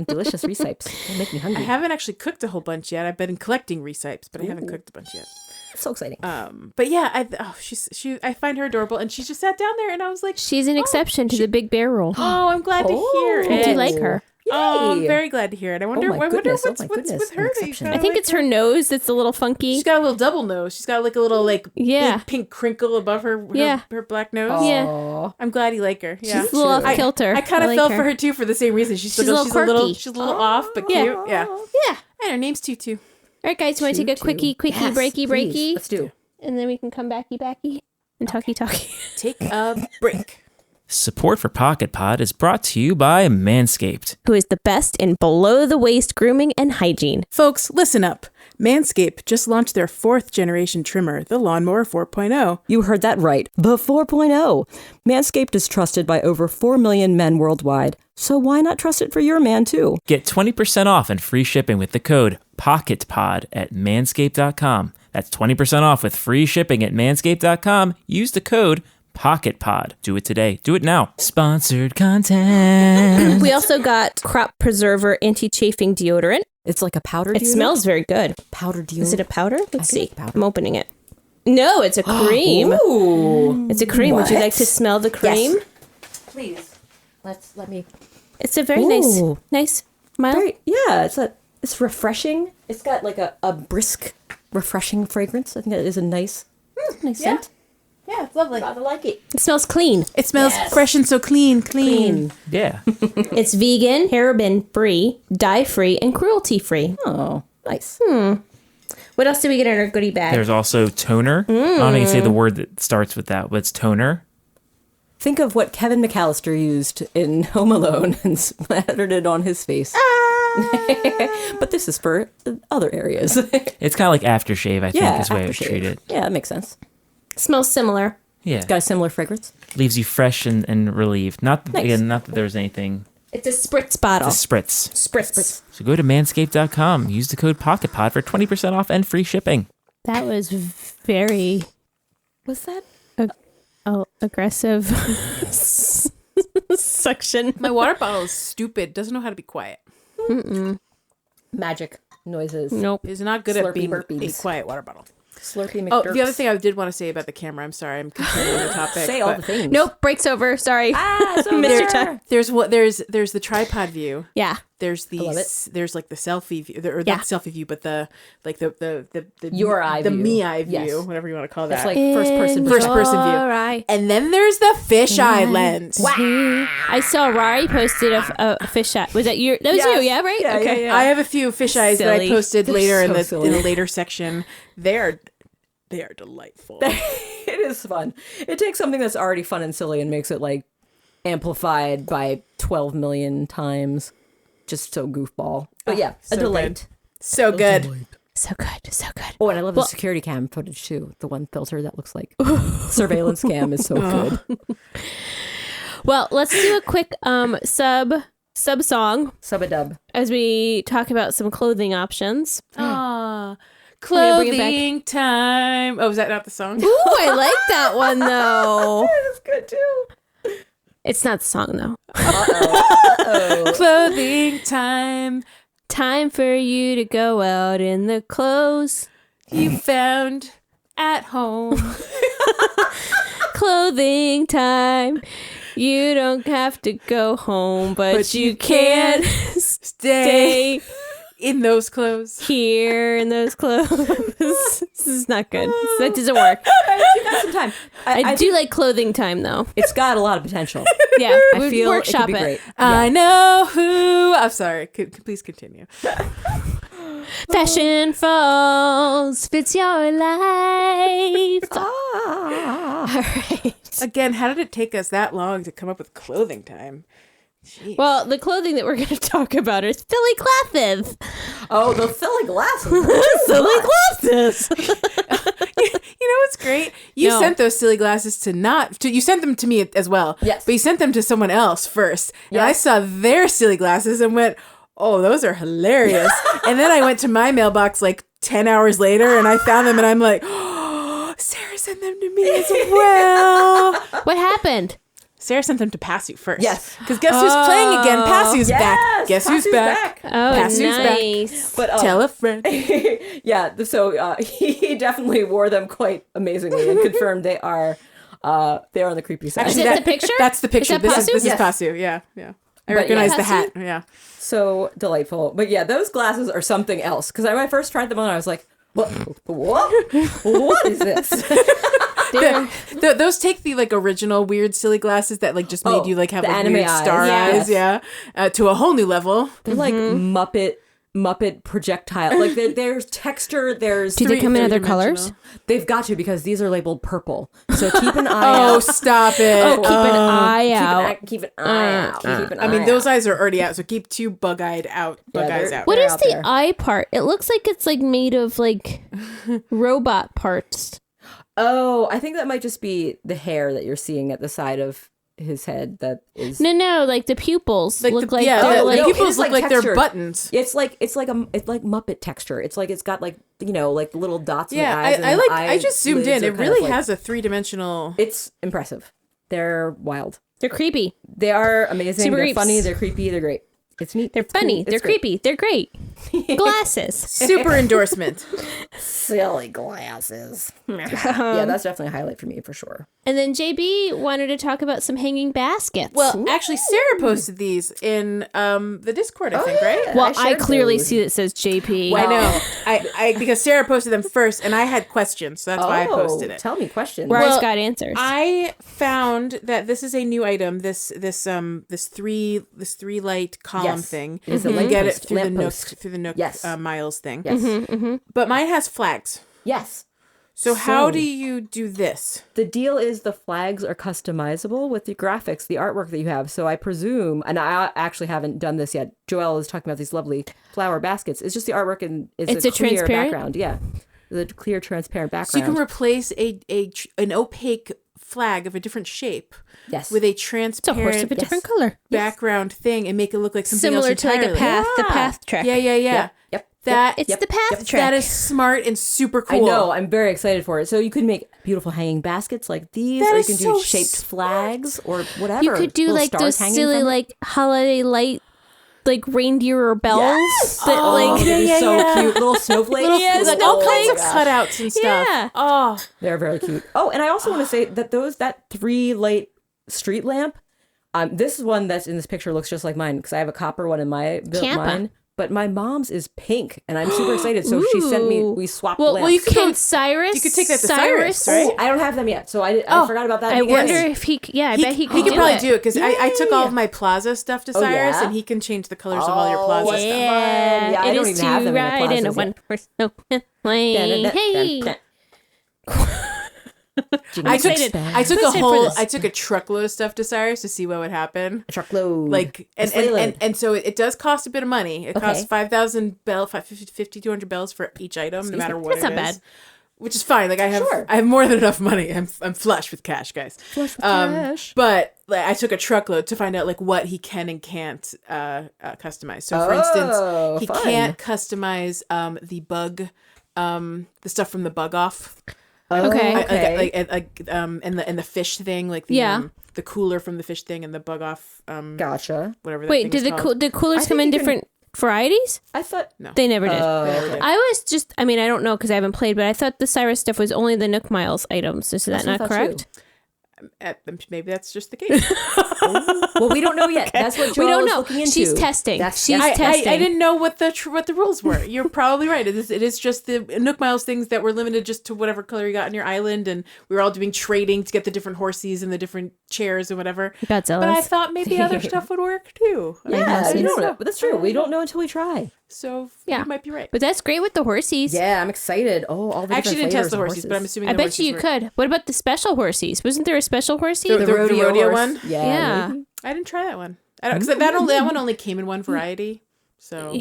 Delicious recipes. They make me I hungry. haven't actually cooked a whole bunch yet. I've been collecting recipes, but I haven't cooked a bunch yet. So exciting. But yeah, I find her adorable, and she just sat down there, and I was like, She's an exception to the big bear rule. oh, I'm glad to hear Oh. it. I do like her. Oh, I'm Yay. very glad to hear it. I wonder, my I wonder goodness, what's oh my goodness, with an her. That you exception. kinda I think like it's her nose that's a little funky. She's got a little double nose. She's got like a little like Yeah. big pink crinkle above her Yeah. her black nose. Yeah. Aw. I'm glad you like her. Yeah. She's a little off kilter. I kind of like felt for her too for the same reason. She's a little quirky. she's a little off, but Yeah. cute. Yeah. Yeah. And her name's Tutu. All right, guys, you want to take a quickie, Yes, breaky? please. Let's do. And then we can come backy and talky. Take a break. Support for Pocket Pod is brought to you by Manscaped. Who is the best in below-the-waist grooming and hygiene. Folks, listen up. Manscaped just launched their 4th generation trimmer, the Lawnmower 4.0. You heard that right. The 4.0. Manscaped is trusted by over 4 million men worldwide. So why not trust it for your man, too? Get 20% off and free shipping with the code POCKETPOD at manscaped.com. That's 20% off with free shipping at manscaped.com. Use the code POCKETPOD. Do it today. Do it now. Sponsored content. We also got Crop Preserver Anti-Chafing Deodorant. It's like a powder It deodorant? smells very good. Powder deodorant. Is it a powder? Let's think see. it's powder. I'm opening it. No, it's a cream. Ooh. It's a cream. Would you What? like to smell the cream? Yes. Please. Let me. It's a very Ooh. nice, mild. Yeah, it's refreshing. It's got like a brisk, refreshing fragrance. I think it is a nice scent. Yeah, it's lovely. I like it. It smells clean. It smells fresh and so clean. Yeah. It's vegan, paraben-free, dye-free, and cruelty-free. Oh, nice. What else did we get in our goodie bag? There's also toner. I don't know if you can say the word that starts with that, but it's toner. Think of what Kevin McAllister used in Home Alone and splattered it on his face. But this is for other areas. It's kind of like aftershave, I think, is the way I would aftershave. treat it. Yeah, that makes sense. Smells similar. Yeah. It's got a similar fragrance. Leaves you fresh and relieved. Not that, Nice. again, not that there's anything. It's a spritz bottle. It's a spritz. Spritz. So go to manscaped.com. Use the code POCKETPOD for 20% off and free shipping. That was very What's that? aggressive suction. My water bottle is stupid. Doesn't know how to be quiet. Magic noises. Nope. It's not good Slurpy at being burpees. a quiet water bottle. Slurpy Oh, McDurps. the other thing I did want to say about the camera. I'm sorry, I'm continuing the topic. Say all but the things. Nope. Break's over. Sorry. Mr. Tuck. There's the tripod view. Yeah. There's love it. there's like the selfie view, or Yeah. not the selfie view, but the Your eye the view. me eye view, Yes. whatever you want to call That's that. like first person. First person view. All right. And then there's the fisheye lens. I saw Rari posted a fish eye. Was that you? That was Yes. you, yeah, right? Yeah, Okay. yeah. I have a few fisheyes that I Silly. posted They're later so in silly. a later section. They are delightful. It is fun. It takes something that's already fun and silly and makes it like amplified by 12 million times. Just so goofball. But yeah, so a delight. So good. So good. So good. Oh, and I love the security cam footage too. The one filter that looks like surveillance cam is so good. Well, let's do a quick sub song Sub-a-dub. as we talk about some clothing options. Ah, gonna bring it back. clothing time. Oh, is that not the song? Ooh, I like that one though. That's good too. It's not the song though. Clothing time. Time for you to go out in the clothes. You found at home. Clothing time. You don't have to go home, but you can Stay stay in those clothes. here in those clothes. This is not good. That doesn't work. You got some time. I do like clothing time though. It's got a lot of potential. Yeah, I we'd feel it workshop could be great. I know who. I'm sorry. Please continue. Fashion falls, fits your life. Ah. All right. Again, how did it take us that long to come up with clothing time? Jeez. Well, the clothing that we're going to talk about is Philly glasses. Oh, the Philly glasses. Philly glasses. You know what's great? You No. sent those silly glasses you sent them to me as well. Yes. But you sent them to someone else first. And I Yes. saw their silly glasses and went, oh, those are hilarious. And then I went to my mailbox like 10 hours later and I found them and I'm like, oh, Sarah sent them to me as well. What happened? Sarah sent them to Passu first. Yes. Because guess who's playing again? Passu's Yes, back. Guess who's Passu's back? Oh, Passu's back. nice. But Tell a friend. yeah, so he definitely wore them quite amazingly and confirmed they are on the creepy side. Is it the picture? That's the picture. Is that This is Yes. Passu. Yeah. I But recognize yeah. the hat. Passu? Yeah. So delightful. But yeah, those glasses are something else. Because when I first tried them on, I was like, what is this? Those take the like original weird silly glasses that like just made you like have the like anime weird eyes. star Yes. eyes, to a whole new level. They're like Muppet Muppet projectile. Like there's texture. There's Do they come in other colors? They've got to because these are labeled purple. So keep an eye out. Stop it. Oh, keep an eye out. Keep an eye out. I mean, those eyes are already out, so keep 2 bug-eyed out. Bug-eyes out. What They're is out the there. eye part? It looks like it's like made of like robot parts. Oh, I think that might just be the hair that you're seeing at the side of his head. That is No, like the pupils look like the they're like no, it pupils is look like texture. they're buttons. It's like Muppet texture. It's like it's got like like little dots. in the Yeah, eyes, and I the I just zoomed eyelids in. are It kind really of has a 3-dimensional. It's impressive. They're wild. they're creepy. They are amazing. Super They're creeps. funny. They're creepy. They're great. It's neat. They're It's cool. funny. It's They're great. creepy. They're great. Glasses. Super endorsement. Silly glasses. Yeah, that's definitely a highlight for me for sure. And then JB wanted to talk about some hanging baskets. Well, actually, Sarah posted these in the Discord, I think, right? well, I shared clearly those. see that says JP. I know. I because Sarah posted them first, and I had questions, so that's why I posted it. Tell me questions. Where I've Well, got answers. I found that this is a new item. This three light column Yes. thing. It is a You lamp get it post. through the Lamp Nook post. through the Nook Yes. Miles thing. Yes. But mine has flags. Yes. So how do you do this? The deal is the flags are customizable with the graphics, the artwork that you have. So I presume, and I actually haven't done this yet. Joelle is talking about these lovely flower baskets. It's just the artwork and it's a clear transparent? background. Yeah, the clear, transparent So background. you can replace an opaque flag of a different shape yes, with a it's a horse transparent of a different color. background thing and make it look like something Similar else to like a entirely. path, the Yeah. path track. Yeah. Yep. That It's Yep. the path Yep. track. that is smart and super I cool. know. I'm very excited for it. So you could make beautiful hanging baskets like these, That or you is can do so shaped smart. flags or whatever. You could do Little like stars those hanging silly from it. like holiday light like reindeer or bells that Oh, like they'd be yeah, so yeah. cute. Little snowflakes. Yeah, Like all kinds of gosh. cutouts and stuff. Yeah. Oh, They're very cute. Oh, and I also want to say that that 3 light street lamp, this one that's in this picture looks just like mine because I have a copper one in my Kappa. mine. But my mom's is pink, and I'm super excited. So she sent me. We swapped lamps. well, you could Can Cyrus? you could take that to Cyrus, right? Oh, I don't have them yet, so I forgot about that. I because- wonder if he. Yeah, I bet he could could do probably it. do it because I took all of my Plaza stuff to Cyrus, yeah? and he can change the colors of all your Plaza stuff. Yeah, Yeah, I it don't is even have to them in the ride in a plazas one horse open sleigh. Hey, I excited. took I'm excited for this. I took a truckload of stuff to Cyrus to see what would happen. A truckload. Like and sleigh load. and so it does cost a bit of money. It costs Okay. 5,000 bells, 550, 200 bells for each item, no matter what That's it not is. bad. Which is fine. Like I Sure. have more than enough money. I'm flush with cash, guys. Flush with cash. But like, I took a truckload to find out like what he can and can't customize. So for Oh, instance, he fun. can't customize the bug, the stuff from the bug off. Okay. And the fish thing, like the cooler from the fish thing and the bug off, Gotcha. whatever. That Wait, thing did is the called. the coolers I come think in you can- different varieties? I thought. They never did. Okay. I was just. I mean, I don't know because I haven't played, but I thought the Cyrus stuff was only the Nook Miles items. Is that That's what I not thought, correct? Maybe that's just the case. Well, we don't know yet. That's what We Joelle don't is know. looking into. She's testing. She's I testing. didn't know what the rules were. You're probably right. It is just the Nook Miles things that were limited just to whatever color you got on your island, and we were all doing trading to get the different horses and the different chairs and whatever. Got But I zealous. through maybe other stuff would work too. Yeah, horses. you don't know. But that's true. We don't know until we try. So Yeah. you might be right. But that's great with the horsies. Yeah, I'm excited. Oh, all the I actually different didn't test flavors the of horses, but I'm assuming I the bet horses you were- could. What about the special horsies? Wasn't there a special horsey? The rodeo horse. one? Yeah. Yeah. I didn't try that one. I don't because that one only came in one variety. So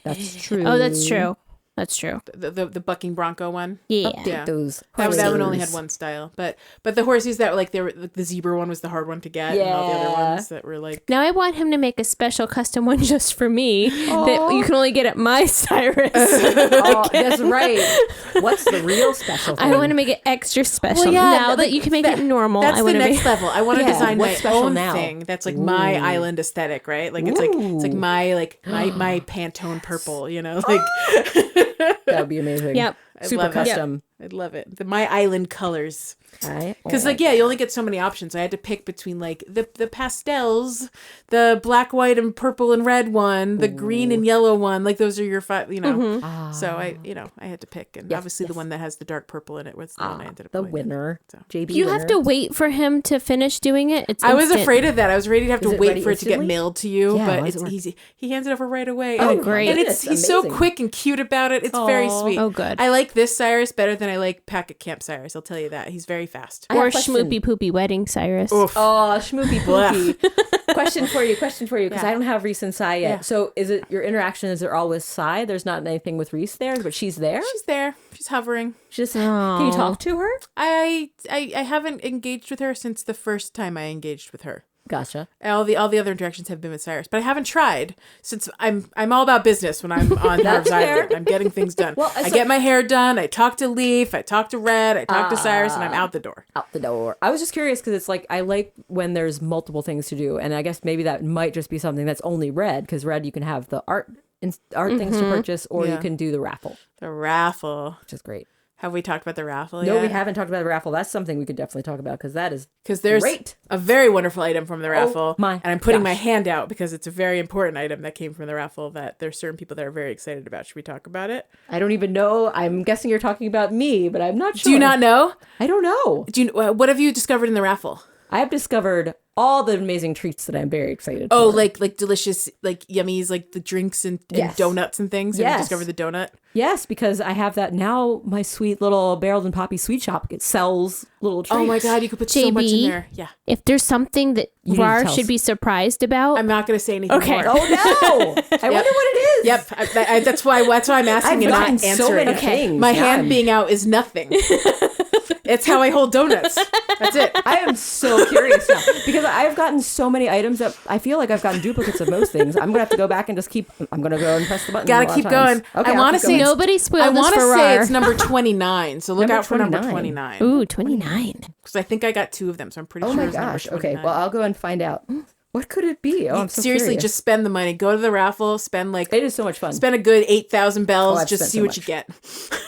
That's true. Oh, that's true. That's true. the bucking bronco one. Yeah. Update Yeah. those. That one only horses. had one style, but the horses that were like the zebra one was the hard one to get, and all the other Yeah. ones that were like Now I want him to make a special custom one just for me that you can only get at my Cyrus. Oh, that's right. What's the real special thing? I want to make it extra special. Well, yeah, now like, that you can make it normal, That's I the want to next make level. I want to Yeah, design what's my special own now? thing that's like my island aesthetic, right? Like it's like my Pantone purple, you know, like That would be amazing. Yep. Super love it. custom. I'd love it. My island colors. Because Because you only get so many options. I had to pick between like the pastels, the black, white, and purple and red one, the green and yellow one. Like those are your 5. So I had to pick, and obviously the one that has the dark purple in it was the one I ended up the going winner. So. JB. You have to wait for him to finish doing it. It's I was instant. afraid of that. I was ready to have to it wait ready for it to get instantly? mailed to you, Yeah, but why it's does it work? easy. He hands it over right away. Oh, and, great. And Goodness, he's so amazing. quick and cute about it. It's very sweet. Oh, good. I like this Cyrus better than I like Packet Camp Cyrus. I'll tell you that. He's very fast. I have Or a question. schmoopy poopy wedding Cyrus. Oof. Oh, schmoopy poopy. Question for you, because I don't have Reese and Cy yet. Yeah. So is it your interaction? Is it all with Cy? There's not anything with Reese there, but she's there? She's there. She's hovering. Just can you talk to her? I haven't engaged with her since the first time I engaged with her. Gotcha. All the other interactions have been with Cyrus, but I haven't tried since I'm all about business when I'm on Harv's Island. I'm getting things done. Well, I get my hair done. I talk to Leaf. I talk to Red. I talk to Cyrus, and I'm out the door. Out the door. I was just curious because it's like I like when there's multiple things to do, and I guess maybe that might just be something that's only Red, because Red you can have the art things to purchase, or you Yeah. can do the raffle, The raffle. which is great. Have we talked about the raffle No, yet? we haven't talked about the raffle. That's something we could definitely talk about because that is Because there's great. a very wonderful item from the raffle. my and I'm putting my gosh. hand out because it's a very important item that came from the raffle that there's certain people that are very excited about. Should we talk about it? I don't even know. I'm guessing you're talking about me, but I'm not sure. Do you not know? I don't know. What have you discovered in the raffle? I have discovered all the amazing treats that I'm very excited Oh, for. like delicious, like yummies, like the drinks and Yes. donuts and things. Have you Yes. discovered the donut? Yes, because I have that now. My sweet little Barreled and Poppy sweet shop, it sells little treats. Oh my God, you could put so much in JB? there. Yeah. If there's something that You need to Rar tell should us. be surprised about, I'm not going to say anything Okay. more. Oh no! I wonder what it is. Yep. That's why I'm asking I've and not gotten answering. so many it. things. My Now hand I'm- being out is nothing. It's how I hold donuts. That's it. I am so curious now because I've gotten so many items that I feel like I've gotten duplicates of most things. I'm gonna have to go back and just keep. I'm gonna go and press the button. Gotta a lot keep of times. going. Okay, I I'll want to keep say going. nobody I spoiled this want to for say Rar. it's number 29. So look Number out for number 29. 29. Ooh, 29. Because I think I got 2 of them, so I'm pretty Oh sure my it's number gosh. 29. Okay. Well, I'll go and find out. What could it be? Oh, I'm so Seriously, curious. just spend the money. Go to the raffle. Spend It is so much fun. spend a good 8,000 bells. I've Just spent see so what much. you get.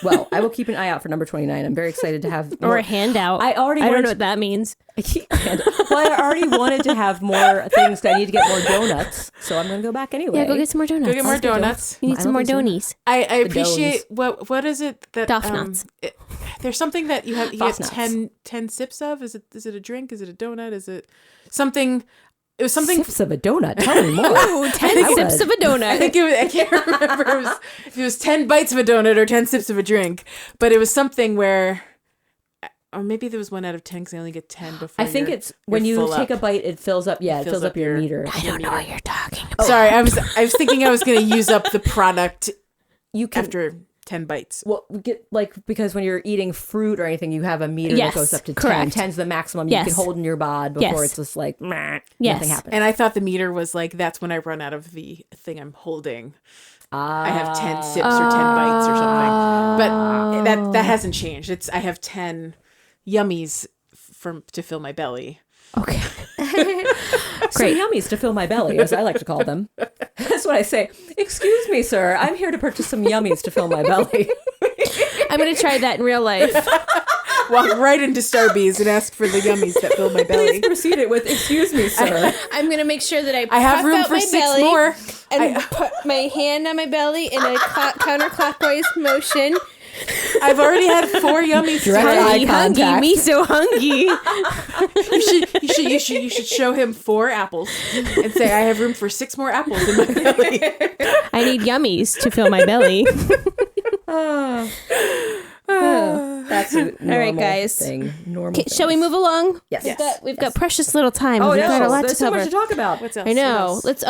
Well, I will keep an eye out for number 29. I'm very excited to have Or more. a handout. I already I don't wanted know what that means. Well, I already wanted to have more things. I need to get more donuts, so I'm gonna go back anyway. Yeah, go get some more donuts. Go get more donuts. You need I some more love these donies. I appreciate what is it that Doff nuts. There's something that you get Doff nuts. 10 sips of. Is it a drink? Is it a donut? Is it something? It was something. Sips of a donut. Tell me more. Ooh, 10 I sips would. of a donut. I think I can't remember if it was 10 bites of a donut or 10 sips of a drink, but it was something where, or maybe there was 1 out of 10 because I only get 10 before. I think it's when you're you full take up. a bite, it fills up. Yeah, it fills up your meter. I don't know what you're talking about. Sorry, I was thinking I was going to use up the product You can after 10 bites. well get because when you're eating fruit or anything, you have a meter Yes, that goes up to 10. correct. 10's the maximum Yes. you can hold in your bod before Yes. it's just like meh, Yes. nothing happens. And I thought the meter was like, that's when I run out of the thing I'm holding. I have 10 sips or 10 bites or something. But that hasn't changed. I have 10 yummies to fill my belly. Okay. Great yummies to fill my belly, as I like to call them. That's what I say. Excuse me, sir. I'm here to purchase some yummies to fill my belly. I'm going to try that in real life. Walk right into Starbucks and ask for the yummies that fill my belly. Please proceed it with, excuse me, sir. I'm going to make sure that I have puff room out for my 6 belly more. and put my hand on my belly in a counterclockwise motion. I've already had 4 yummies. Direct today. eye contact. Me so hungry. You should show him 4 apples and say, I have room for 6 more apples in my belly. I need yummies to fill my belly. That's a normal right, guys. thing. Normal Shall we things. move along? Yes. We've got precious little time. Oh, We've got a no. lot There's to so cover. much to talk about. What's else? I What know. else? Let's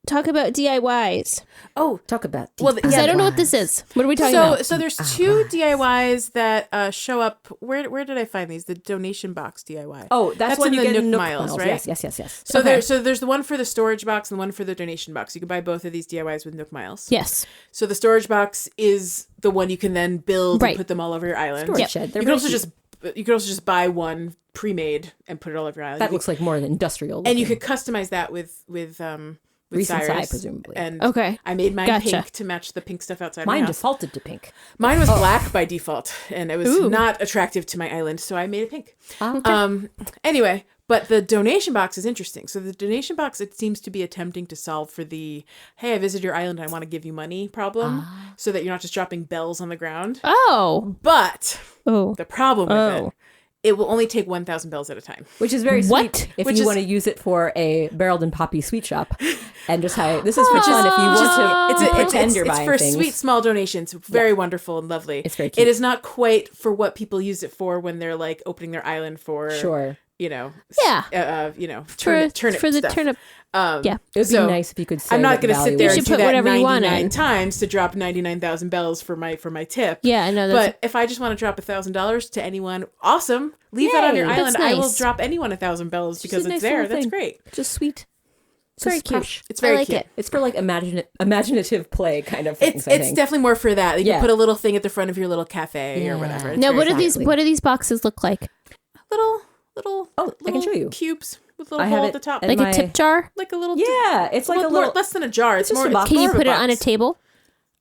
talk about DIYs. Oh, Talk about Well, Because I don't know what this is. What are we talking about? so there's 2 DIYs that show up. Where did I find these? The donation box DIY. Oh, that's when in you the get Nook Nook Miles, Miles, right? Yes. So there's the one for the storage box and the one for the donation box. You can buy both of these DIYs with Nook Miles. Yes. So the storage box is the one you can then build Right. and put them all over your island. Storage Yep. shed. They're You can very also just buy one pre-made and put it all over your island. That looks like more than industrial. and you looking. could customize that with with Reese and Cyrus, Cy, presumably. And Okay. I made mine Gotcha. pink to match the pink stuff outside Mine my house. defaulted to pink. Mine was black by default, and it was not attractive to my island, so I made it pink. Anyway, but the donation box is interesting. So the donation box, it seems to be attempting to solve for the, hey, I visited your island, I want to give you money problem, so that you're not just dropping bells on the ground. Oh. But Oh. the problem with it will only take 1,000 bells at a time. Which is very What? sweet if Which you is- want to use it for a barreled and poppy sweet shop. And just how this is for fun if you want to pretend you're buying for things. sweet small donations. Very wonderful and lovely. It's very cute. It is not quite for what people use it for when they're like opening their island for Sure. Yeah. turnip for the stuff. turnip. Yeah. It would be nice if you could say I'm not what going to value sit there it and is. should do put that whatever you want 99 in. times to drop 99,000 bells for my tip. Yeah, I know. That's But if I just want to drop $1,000 to anyone, awesome. Leave that on your Yay, island. that's I will nice. drop anyone 1,000 bells because Just a it's nice there. little That's thing. great. Just sweet. very Just cute. fresh. It's very I like cute. it. It's for like imaginative play kind of things. It's definitely more for that. You Yeah. can put a little thing at the front of your little cafe or Yeah. whatever. It's Now, very what do fun. these boxes look like? little Oh, I can little show you. cubes with a I little have hole it at the top, at Like my- a tip jar? like a little Yeah, it's like well, a little. more, less than a jar. It's just more. a box. It's Can you more of put it on a box. table?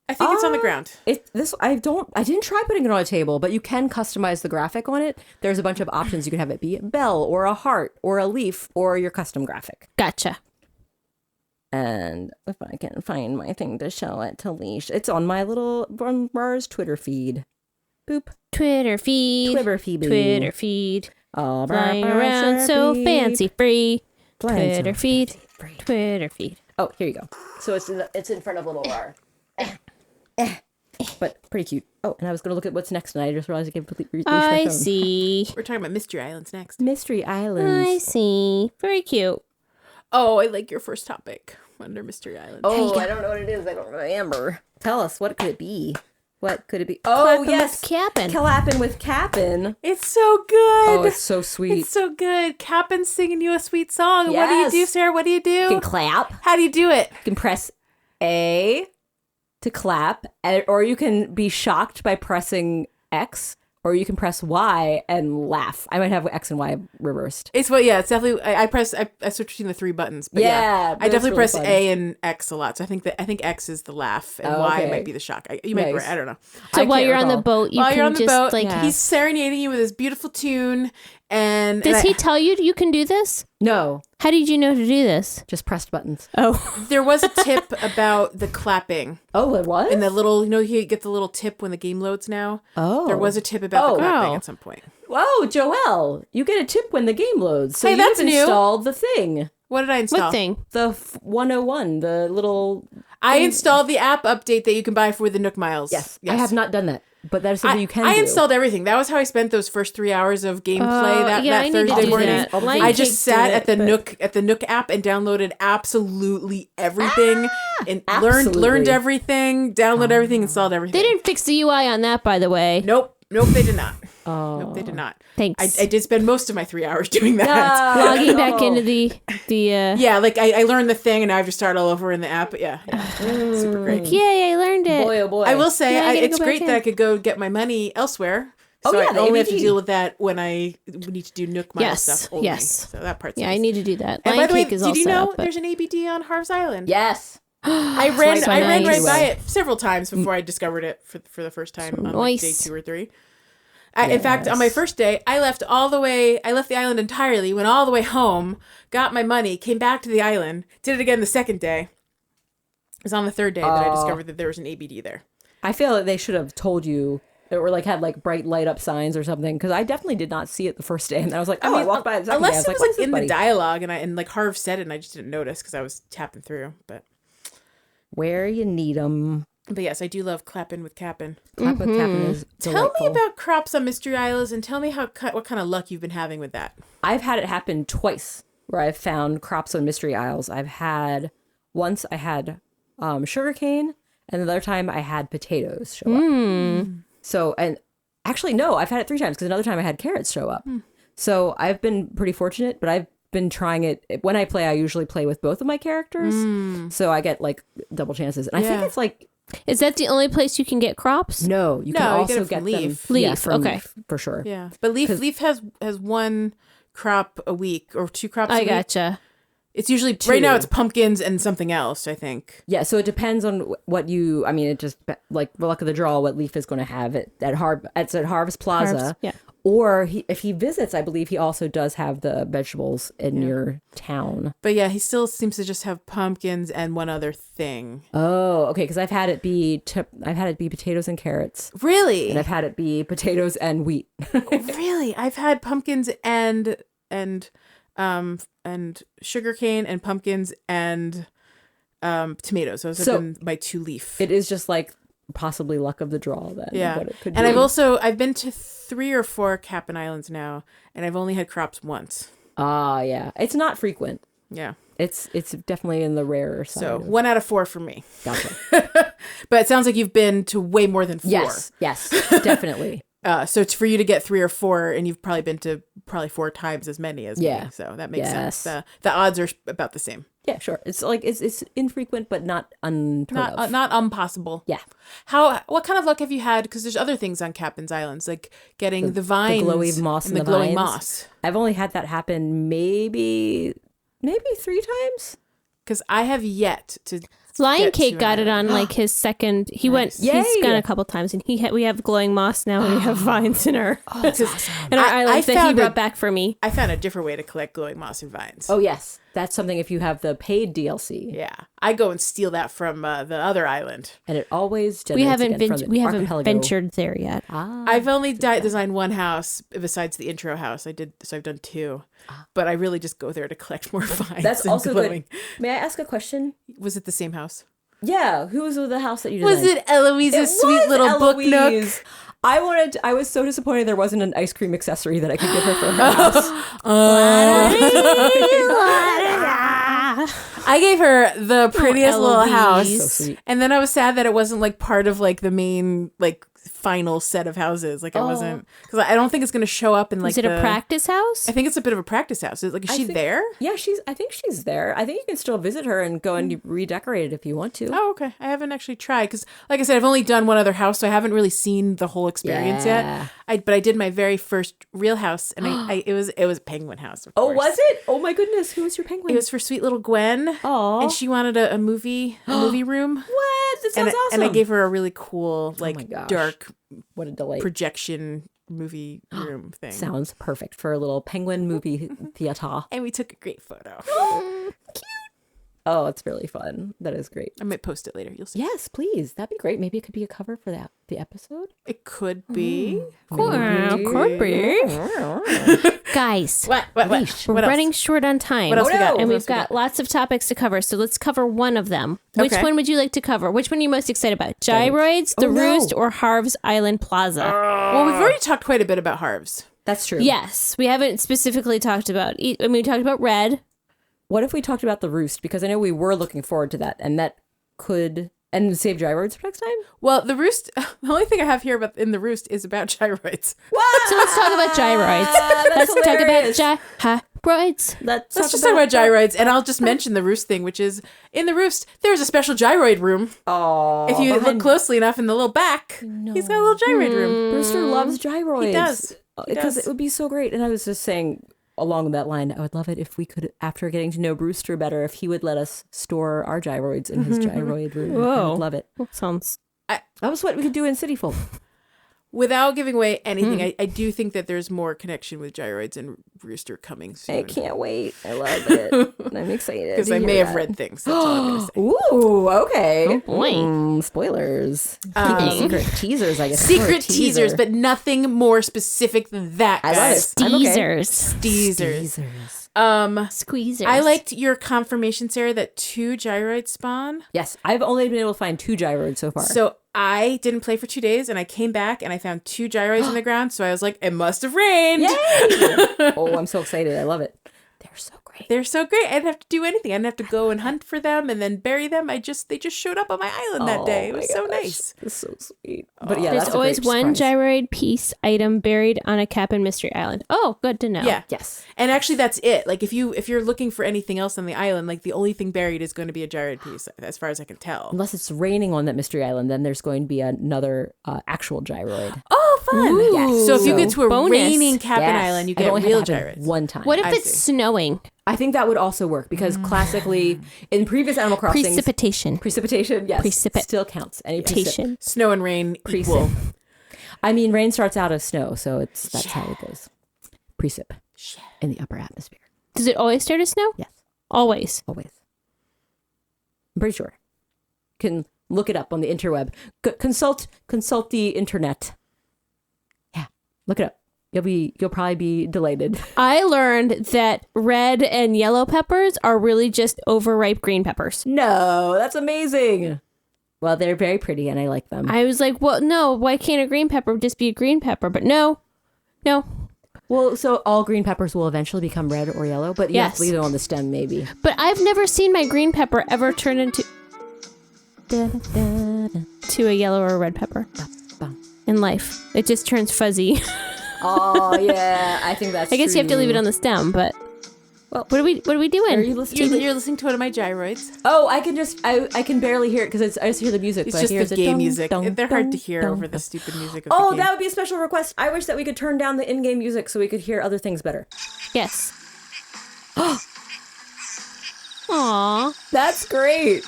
I think it's on the ground. I didn't try putting it on a table, but you can customize the graphic on it. There's a bunch of options. You can have it be a bell or a heart or a leaf or your custom graphic. Gotcha. And if I can find my thing to show it to Leesh, it's on my little Bars Twitter feed. Boop. Twitter feed. Twitter feed. Twitter feed. Oh, Flying around so fancy free. Flying so Twitter feed. fancy free. Twitter feed. Oh, here you go. So it's in front of little bar. But pretty cute. Oh, and I was going to look at what's next, and I just realized I gave Leesh my I phone. see. We're talking about Mystery Islands next. Mystery I Islands. see. Very cute. Oh, I like your first topic under Mystery Islands. Oh, I don't know what it is. I don't remember. Tell us, what could it be? What could it be? Oh, Clappin' yes. with Kapp'n. Clappin' with Kapp'n. It's so good. Oh, it's so sweet. It's so good. Kapp'n's singing you a sweet song. What do you Yes. do, Sarah? What do you You do? can clap. How do you do it? You can press A to clap, or you can be shocked by pressing X, or you can press Y and laugh. I might have X and Y reversed. It's definitely. I switch between the three buttons. But Yeah, I that's definitely really press fun. A and X a lot. So I think X is the laugh and Oh, Y okay. might be the shock. You might be Nice. right. I don't know. So I while can't you're on the recall. boat, you While can you're on the just boat, like. Yeah. he's serenading you with his beautiful tune. And Does and he tell you you can do this? No, How did you know to do this? just pressed buttons. Oh. there was a tip about the clapping Oh, it was? and the little. You get the little tip when the game loads now. Oh. There was a tip about Oh. the clapping Wow. at some point. Whoa, Joelle, you get a tip when the game loads. So Hey, you've that's new. installed the thing. What did I install? What thing? The 101, the little... I installed the app update that you can buy for the Nook Miles. Yes, I have not done that, but that is something you can I do. installed everything. That was how I spent those first 3 hours of gameplay that I need to Thursday do morning. that. Lion I Cake just did sat it, at the but- Nook app and downloaded absolutely everything and Absolutely. learned everything, downloaded everything, installed everything. They didn't fix the UI on that, by the way. Nope, they did not. Oh. Nope, they did not. Thanks. I did spend most of my 3 hours doing that. Logging back into the Yeah, like I learned the thing and I have to start all over in the app. Yeah. Super great. Yay, I learned it. Boy, oh boy. I will say Yeah, I gotta it's go great back that in. I could go get my money elsewhere. Oh, So yeah, I the only have to ABD. deal with that when I need to do Nook Mile Yes, stuff only. yes. So that part's Yeah, nice. I need to do that. And Lion by the way, Cake is did all you set know up, but- there's an ABD on Harv's Island? Yes. I ran so right nice. by it several times before I discovered it for the first time on like day nice. 2 or 3. In fact, on my first day, I left the island entirely, went all the way home, got my money, came back to the island, did it again the second day. It was on the third day that I discovered that there was an ABD there. I feel that they should have told you, or like had like bright light up signs or something, because I definitely did not see it the first day, and I was like, I walked by the second day, I Unless was it like, was what is like this, in buddy? the dialogue, and like Harv said it, and I just didn't notice because I was tapping through. But Where you need them. yes, I do love clapping with Kapp'n. Clap with Kapp'n is Tell delightful. me about crops on Mystery Isles, and tell me what kind of luck you've been having with that. I've had it happen twice where I've found crops on Mystery Isles. Once I had sugarcane, and the other time I had potatoes show up. So, and actually, no, I've had it 3 times because another time I had carrots show up. So I've been pretty fortunate, but I've been trying it. When I play, I usually play with both of my characters. So I get like double chances. And I think Yeah. it's like, Is that the only place you can get crops? no, you No, can you also get it get from them. Leaf. Yeah, Leaf, from okay. Leaf, for sure. Yeah, but Leaf has 1 crop a week or 2 crops. a I week. gotcha. It's usually right now it's pumpkins and something else, I think. Yeah, so it depends on what you. I mean, it just like the luck of the draw. What Leaf is going to have at Harvest Plaza. Yeah. Or if he visits, I believe he also does have the vegetables in your town. But yeah, he still seems to just have pumpkins and one other thing. Oh, okay. Because I've had it be potatoes and carrots. Really? And I've had it be potatoes and wheat. Really? I've had pumpkins and sugarcane and pumpkins and tomatoes. Those have been my 2 leaf. It is just like possibly luck of the draw then. Yeah. What it could And be. I've been to 3 or 4 Kapp'n Islands now, and I've only had crops once. Ah, yeah. It's not frequent. Yeah. It's definitely in the rarer side. So 1 out of 4 for me. Gotcha. But it sounds like you've been to way more than 4. Yes, definitely. So it's for you to get 3 or 4, and you've probably been to 4 times as many as me. So that makes sense. The odds are about the same. Yeah, sure. It's like it's infrequent, but not unheard of. Not impossible. Yeah. What kind of luck have you had? Because there's other things on Kapp'n's Islands, like getting the vines, the glowy moss, and the glowing vines. moss. I've only had that happen maybe 3 times. Because I have yet to. Lion get Cake to got an it island. on like his second. He went. Yay! He's gone a couple times, and we have glowing moss now, and we have vines in our That's awesome. in our islands that he found brought back for me. I found a different way to collect glowing moss and vines. Oh yes, that's something if you have the paid DLC. Yeah, I go and steal that from the other island. And it always We haven't generates again from the haven't archipelago. ventured there yet. I've only designed 1 house besides the intro house. I've done 2, but I really just go there to collect more vines. That's and also glowing. good. May I ask a question? Was it the same house? Yeah, who was the house that you designed? Was it Eloise's sweet little book nook? Eloise. I was so disappointed there wasn't an ice cream accessory that I could give her for her house. I gave her the prettiest little Eloise. house, So sweet. and then I was sad that it wasn't like part of like the main like final set of houses. Like I wasn't, because I don't think it's going to show up in like. Is it a practice house? I think it's a bit of a practice house. Is she there? Yeah, I think she's there. I think you can still visit her and go and redecorate it if you want to. Oh, okay. I haven't actually tried because, like I said, I've only done 1 other house, so I haven't really seen the whole experience Yeah. yet. But I did my very first real house, and it was a penguin house. Of Oh, course. was it? Oh my goodness, who was your penguin? It was for sweet little Gwen. Aw. And she wanted a movie room. What? That sounds awesome. And I gave her a really cool, my like, gosh. dark What a delight. projection movie room thing. Sounds perfect for a little penguin movie theater. And we took a great photo. Oh, it's really fun. That is great. I might post it later. You'll see. Yes, please. That'd be great. Maybe it could be a cover for the episode. It could be. Could be. Guys, What we're else? running short on time. What else we got? And What we've else we got lots of topics to cover, so let's cover one of them. Which Okay. one would you like to cover? Which one are you most excited about? Gyroids, The Oh, no. Roost, or Harv's Island Plaza? Well, we've already talked quite a bit about Harv's. That's true. Yes, we haven't specifically talked about. We talked about Red. What if we talked about the Roost? Because I know we were looking forward to that, and that could save gyroids for next time. Well, the roost. The only thing I have here about in the roost is about gyroids. So let's talk about gyroids. Let's talk about gyroids. Let's Let's just talk about gyroids, and I'll just mention the roost thing, which is in the roost. There's a special gyroid room. Oh, If you look closely enough in the little back, he's got a little gyroid room. Brewster loves gyroids. He does. He Because does. it would be so great. And I was just saying along that line, I would love it if we could, after getting to know Brewster better, if he would let us store our gyroids in his gyroid room. I Whoa. would love it. Sounds. That was what we could do in City Folk. Without giving away anything, I do think that there's more connection with gyroids and rooster coming I soon. can't wait. I love it. I'm excited. Because to I hear may have that. read things. That's all I'm going to say. Ooh, okay. Oh, boy. Spoilers. Secret teasers, I guess. Secret teasers, but nothing more specific than that, I love guys. it. I'm okay. Teasers. Teasers. Squeezers. I liked your confirmation, Sarah, that 2 gyroids spawn. Yes, I've only been able to find 2 gyroids so far. So I didn't play for 2 days, and I came back and I found 2 gyroids in the ground. So I was like, it must have rained. Yay! Oh, I'm so excited. I love it. They're so great. They're so great. I didn't have to do anything. I didn't have to go and hunt for them and then bury them. They just showed up on my island that day. It was so nice. It's so sweet. But yeah, There's that's a always great one surprise. gyroid piece item buried on a Kapp'n Mystery Island. Oh, good to know. Yeah. Yes. And actually, that's it. Like if you're looking for anything else on the island, like the only thing buried is going to be a gyroid piece, as far as I can tell. Unless it's raining on that mystery island, then there's going to be another actual gyroid. Oh, fun. Ooh. So if you get to a Bonus. raining Kapp'n Yes. Island, you I've get only had real it happen gyrates. one time. What if I it's see. snowing? I think that would also work because classically in previous Animal Crossings, Precipitation. yes, Precipit- still counts. Any precip. Precipitation. Snow and rain equal. I mean, rain starts out as snow, so that's how it goes. Precip in the upper atmosphere. Does it always start as snow? Yes, Always. always. I'm pretty sure. Can look it up on the interweb. Consult the internet. Yeah, look it up. You'll probably be delighted. I learned that red and yellow peppers are really just overripe green peppers. No, that's amazing. Well, they're very pretty and I like them. I was like, well, no, why can't a green pepper just be a green pepper? But no. Well, so all green peppers will eventually become red or yellow, but you have Yes. to leave them on the stem maybe. But I've never seen my green pepper ever turn into a yellow or a red pepper in life. It just turns fuzzy. Oh, yeah, I think that's I guess you have to leave it on the stem, but well, what are we doing? Are you listening? You're listening to one of my gyroids. Oh, I can barely hear it because I just hear the music. It's but I just hear the dong, game music. dong, They're hard to dong, hear dong, over the dong. stupid music of the Oh, game. that would be a special request. I wish that we could turn down the in-game music so we could hear other things better. Yes. Aw. That's great.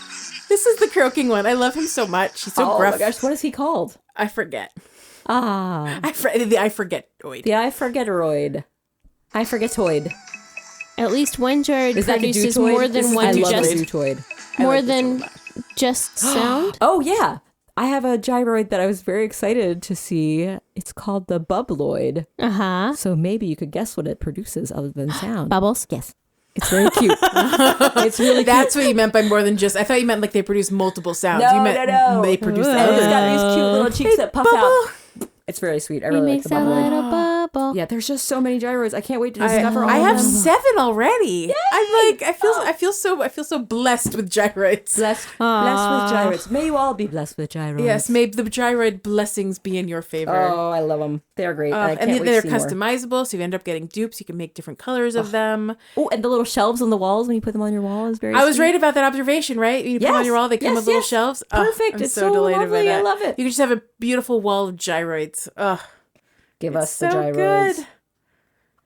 This is the croaking one. I love him so much. He's so Oh gruff. my gosh, what is he called? I forget. Ah, I forget. Oid. the I Forgetoid. I Forgetoid. At least one gyroid Is that the produces Dutoid? more This than is one I the love just the Dutoid. more than just sound. Oh yeah, I have a gyroid that I was very excited to see. It's called the Bubloid. Uh-huh. So maybe you could guess what it produces other than sound. Bubbles. Yes. It's very cute. It's really cute. That's what you meant by more than just. I thought you meant like they produce multiple sounds. No, you meant no. they produce And it's other. got these cute little cheeks that puff out. It's very sweet. I He really like makes the a Bubloid. little bubble. Yeah, there's just so many gyroids. I can't wait to discover all I of have them. 7 already. I'm like I feel so blessed with gyroids. Blessed with gyroids. May you all be blessed with gyroids. Yes, may the gyroid blessings be in your favor. Oh, I love them. They're great. I can't and wait they're to see more. customizable, so you end up getting dupes. You can make different colors of them. Oh, and the little shelves on the walls when you put them on your wall is very I was sweet. right about that observation, right? You put them on Yes, your wall, they come yes, with little yes. shelves. Perfect. I'm It's so so delighted by lovely. I that. love it. You can just have a beautiful wall of gyroids. Ugh, Give it's us the so gyroids. good.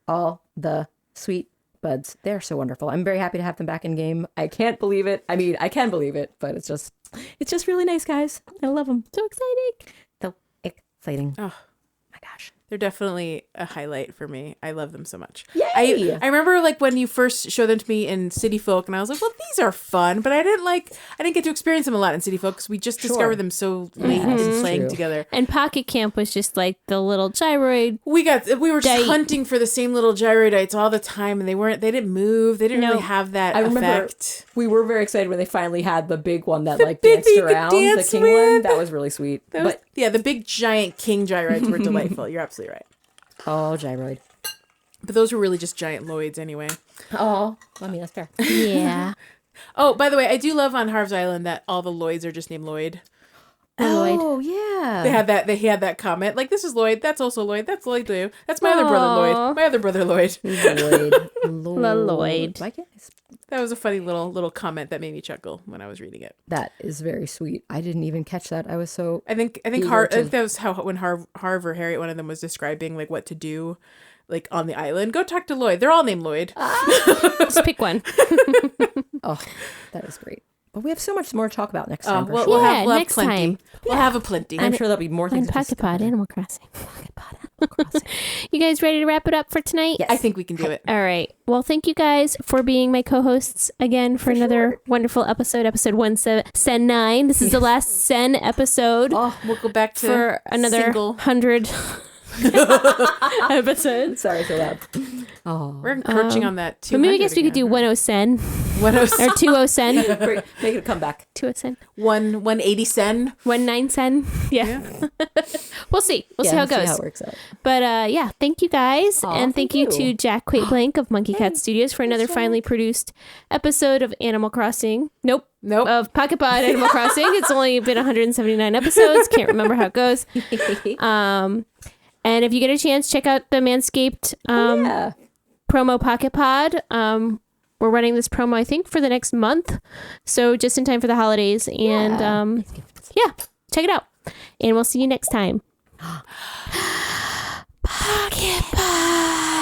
All the sweet buds. They're so wonderful. I'm very happy to have them back in game. I can't believe it. I mean, I can believe it, but it's just really nice, guys. I love them. So exciting. So exciting. Oh. My gosh. They're definitely a highlight for me. I love them so much. Yay! I remember like when you first showed them to me in City Folk, and I was like, well, these are fun, but I didn't get to experience them a lot in City Folk because we just discovered them so late in playing true. together. And Pocket Camp was just like the little gyroid. We were just Date. hunting for the same little gyroidites all the time, and they didn't move. They didn't No. really have that I remember effect. we were very excited when they finally had the big one that like big danced that you could around, the dance king with. one. That was really sweet. The big giant king gyroids were delightful. You're absolutely right. Oh, gyroid. But those were really just giant Lloyds anyway. Oh, I mean, that's fair. Yeah. Oh, by the way, I do love on Harv's Island that all the Lloyds are just named Lloyd. Lloyd. Oh, yeah. They had that comment like, this is Lloyd, that's also Lloyd, that's Lloyd too. That's my other brother Lloyd. My other brother Lloyd. Lloyd. Why can't I That was a funny little comment that made me chuckle when I was reading it. That is very sweet. I didn't even catch that. I was so. I think Eager to- that was how when Harv or Harriet, one of them, was describing like what to do, like on the island. Go talk to Lloyd. They're all named Lloyd. Just pick one. Oh, that is great. But we have so much more to talk about next time. For sure. We'll Yeah, have next plenty. time. We'll have a plenty. I'm sure there'll be more On things. to Pocket Pod discover. Animal Crossing. Pocket Pod Animal Crossing. You guys ready to wrap it up for tonight? Yes. I think we can do it. All right. Well, thank you guys for being my co-hosts again for another wonderful episode 179. This is the last Sen episode Oh, we'll go back to for another single. 100 episodes. Sorry, so loud. Oh, We're encroaching on that too. But maybe I guess we could do 10 Sen 107. or 20 Sen. great. Make it a comeback. 20 Sen. 180 sen. 19 Sen. Yeah. We'll see. We'll see how it goes. See how it works out. But yeah, thank you guys. Aw, and thank you to Jack Quaid Blank of Monkey Cat Studios for another finely produced episode of Animal Crossing. Nope. Of Pocket Pod Animal Crossing. It's only been 179 episodes. Can't remember how it goes. And if you get a chance, check out the Manscaped Yeah. promo Pocket Pod. We're running this promo, I think, for the next month. So just in time for the holidays. And yeah, check it out. And we'll see you next time. Pocket Pod.